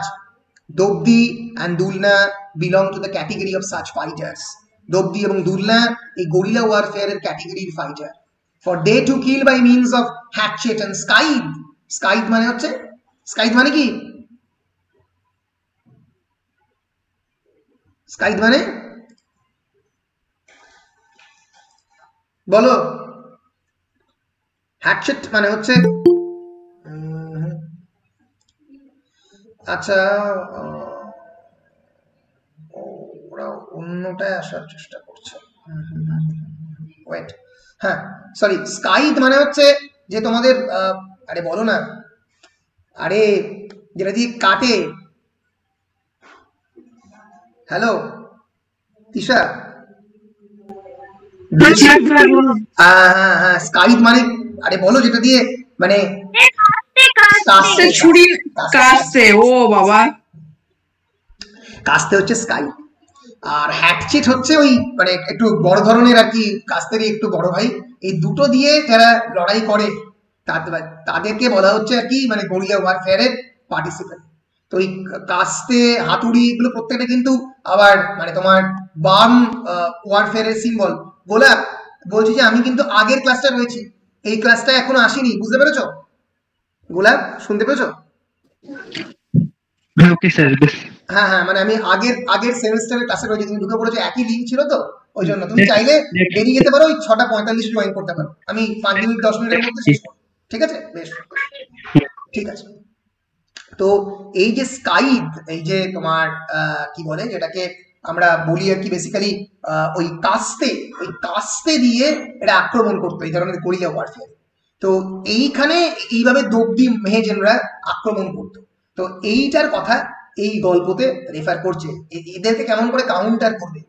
Speaker 1: Dopdi and Dulna belong to the category of such fighters. Dopdi এবং দুলনা এই গরিলা ওয়ারফেয়ারের ক্যাটেগরির fighter. For they to kill by means of hatchet and scythe. Scythe মানে হচ্ছে, স্কাইড মানে কি? স্কাইড মানে বলো। হ্যাটচেট মানে হচ্ছে, আচ্ছা ওরা অন্যটায় আসার চেষ্টা করছে, ওয়েট, হ্যাঁ সরি, স্কাইদ মানে হচ্ছে যে তোমাদের আরে বলো না, আরে যেটা দিয়ে কাটে। হ্যালো তিশা, হ্যাঁ স্কাইদ মানে, আরে বলো যেটা দিয়ে মানে কাস্তে, ছুরি কাস্তে, ও বাবা, কাস্তে হচ্ছে স্কাই। আর হ্যাটচেট হচ্ছে ওই মানে একটু বড় ধরনের আর কি, কাস্তেরই একটু বড় ভাই। এই দুটো দিয়ে যারা লড়াই করে তাদেরকে বলা হচ্ছে আর কি মানে গরিলা ওয়ারফেয়ারের পার্টিসিপেন্ট। তো এই কাস্তে, হাতুড়ি, এগুলো প্রত্যেকটা কিন্তু আবার মানে তোমার বার্ন ওয়ারফেয়ারের সিম্বল। গোলাপ বলছি যে আমি কিন্তু আগের ক্লাসটা রয়েছি, এই ক্লাসটা এখনো আসেনি, বুঝতে পেরেছো? গোলাপ শুনতে পেয়েছো? হ্যাঁ হ্যাঁ, মানে আমি আগের সেমিস্টারের ক্লাসে রয়েছে, তুমি ঢুকে পড়েছো, একই লিঙ্ক ছিল তো ওই জন্য। তুমি চাইলে বেরিয়ে যেতে পারো, ওই 6:45 জয়েন করতে পারো, আমি 5 মিনিট 10 মিনিটের মধ্যে শেষ করবো, ঠিক আছে? বেশ, ঠিক আছে। তো এই যে স্কাইদ, এই যে তোমার কি বলে যেটাকে আমরা বলি আর কি বেসিক্যালি ওই কাস্তে দিয়ে এটা আক্রমণ করতো এই ধরনের গরিলা ওয়ারফেয়ার। তো এইখানে এইভাবে দোবদি মেহেজেনরা আক্রমণ করতো। তো এইটার কথা এই গল্পতে রেফার করছে, এদেরকে কেমন করে কাউন্টার করবে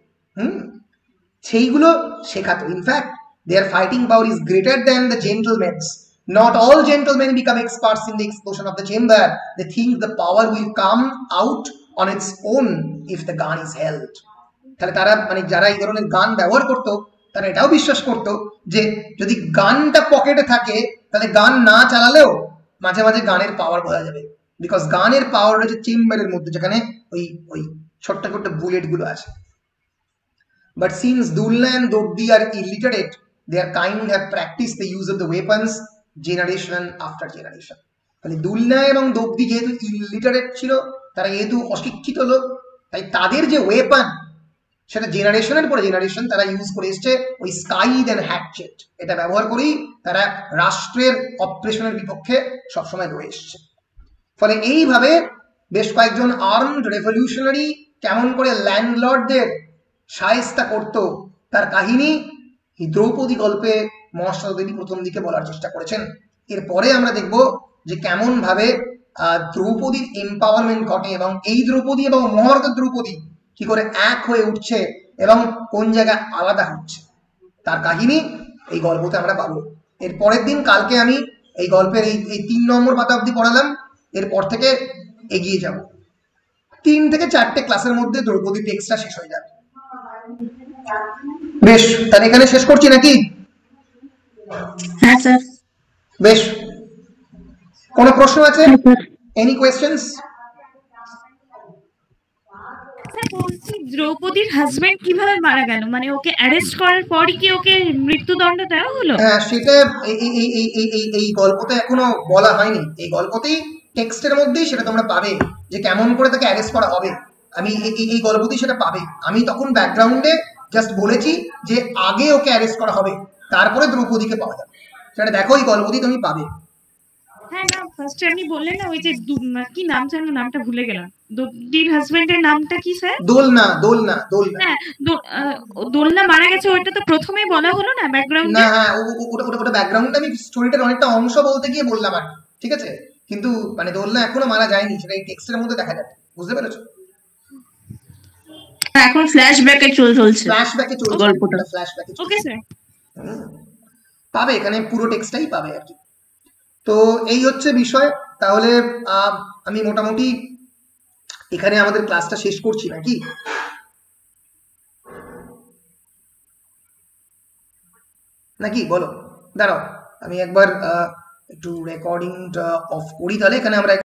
Speaker 1: সেইগুলো শেখাতো। In fact their fighting power is greater than the gentleman's. Not all gentlemen become experts in the explosion of the chamber. They think the power will come out on its own if the gun is held. তাহলে তারা মানে যারা এই ধরনের গান ব্যবহার করতো তারা এটাও বিশ্বাস করতো যে যদি গানটা পকেটে থাকে তাহলে গান না চালালেও মাঝে মাঝে গানের পাওয়ার বোঝা যাবে, বিকজ গানের পাওয়ার হচ্ছে চেম্বারের মধ্যে, যেখানে ওই ছোট্ট ছোট্ট বুলেট গুলো আছে। But since Dulna and Dobdi are illiterate, their kind have practiced the use of the weapons generation after generation. তাহলে দুলনা এবং দোবদি যেহেতু ইলিটারেট ছিল, তারা যেহেতু অশিক্ষিত লোক, তাই তাদের যে ওয়েপন সেটা জেনারেশনের পরে জেনারেশন তারা ইউজ করে এসছে ওই স্কাইড অ্যান্ড হ্যাটচেট। এটা ব্যবহার করেই তারা রাষ্ট্রের অপারেশনের বিপক্ষে সবসময় রয়ে এসছে। ফলে এইভাবে বেশ কয়েকজন আর্মড রেভলিউশনারি কেমন করে ল্যান্ডলর্ডদের শায়েস্তা করত তার কাহিনী এই দ্রৌপদী গল্পে মহাশ্বেতা দেবী প্রথম দিকে বলার চেষ্টা করেছেন। এরপরে আমরা দেখব যে কেমন ভাবে দ্রৌপদীর এম্পাওয়ারমেন্ট ঘটে এবং এই দ্রৌপদী এবং মহাভারতের দ্রৌপদী কি করে এক হয়ে উঠছে এবং কোন জায়গায় আলাদা হচ্ছে তার কাহিনী এই গল্পতে আমরা পাবো। এর পরের দিন কালকে আমি এই গল্পের এই 3 নম্বর পাতা অবধি পড়ালাম, এরপর থেকে এগিয়ে যাব 3 থেকে 4টে ক্লাসের মধ্যে দ্রৌপদী টেক্সটটা শেষ হয়ে যাবে। বেশ, তাহলে এখানে শেষ করছি নাকি?
Speaker 2: হ্যাঁ স্যার।
Speaker 1: বেশ, কোনো প্রশ্ন আছে? Any questions?
Speaker 3: দ্রৌপদীর হাজবেন্ড কিভাবে মারা গেল, মানে ওকে অ্যারেস্ট করার পরই কি ওকে মৃত্যুদণ্ড দেওয়া হলো?
Speaker 1: হ্যাঁ, সেটা এই গল্পতে এখনো বলা হয়নি। এই গল্পতেই টেক্সটের মধ্যেই সেটা তোমরা পাবে যে কেমন করে তাকে অ্যারেস্ট করা হবে। আমি এই গল্পতেই সেটা পাবে। আমি তখন ব্যাকগ্রাউন্ডে জাস্ট বলেছি যে আগে ওকে অ্যারেস্ট করা হবে, তারপরে দ্রৌপদীকে পাওয়া যাবে। সেটা দেখো এই গল্পতেই তুমি পাবে।
Speaker 3: হ্যাঁ না, ফার্স্টে আপনি বললেন না ওই যে কি নাম যেন, নামটা ভুলে গেলাম, দ্রৌপদীর হাজবেন্ডের নামটা কি স্যার?
Speaker 1: দোলনা।
Speaker 3: হ্যাঁ, দোলনা মারা গেছে, ওইটা তো প্রথমেই বলা হলো না ব্যাকগ্রাউন্ডে?
Speaker 1: না, হ্যাঁ, ওটা ব্যাকগ্রাউন্ডে আমি স্টোরিটার অনেকটা অংশ বলতে গিয়ে বললাম আর কি, ঠিক আছে? কিন্তু মানে দোলনা এখনো মারা যায়নি, সেটা এই টেক্সটের মধ্যে দেখা যাবে, বুঝতে পেরেছো?
Speaker 2: এখন ফ্ল্যাশব্যাকে চলছে
Speaker 1: ফ্ল্যাশব্যাকে চলছে
Speaker 2: গল্পটা।
Speaker 1: ফ্ল্যাশব্যাকে
Speaker 3: ওকে স্যার।
Speaker 1: পাবে এখানে পুরো টেক্সটটাই পাবে আর কি। তো এই হচ্ছে বিষয়। তাহলে আমি মোটামুটি এখানে আমাদের ক্লাসটা শেষ করছি নাকি? বলো, দাঁড়াও আমি একবার একটু রেকর্ডিংটা অফ করি, তাহলে এখানে আমরা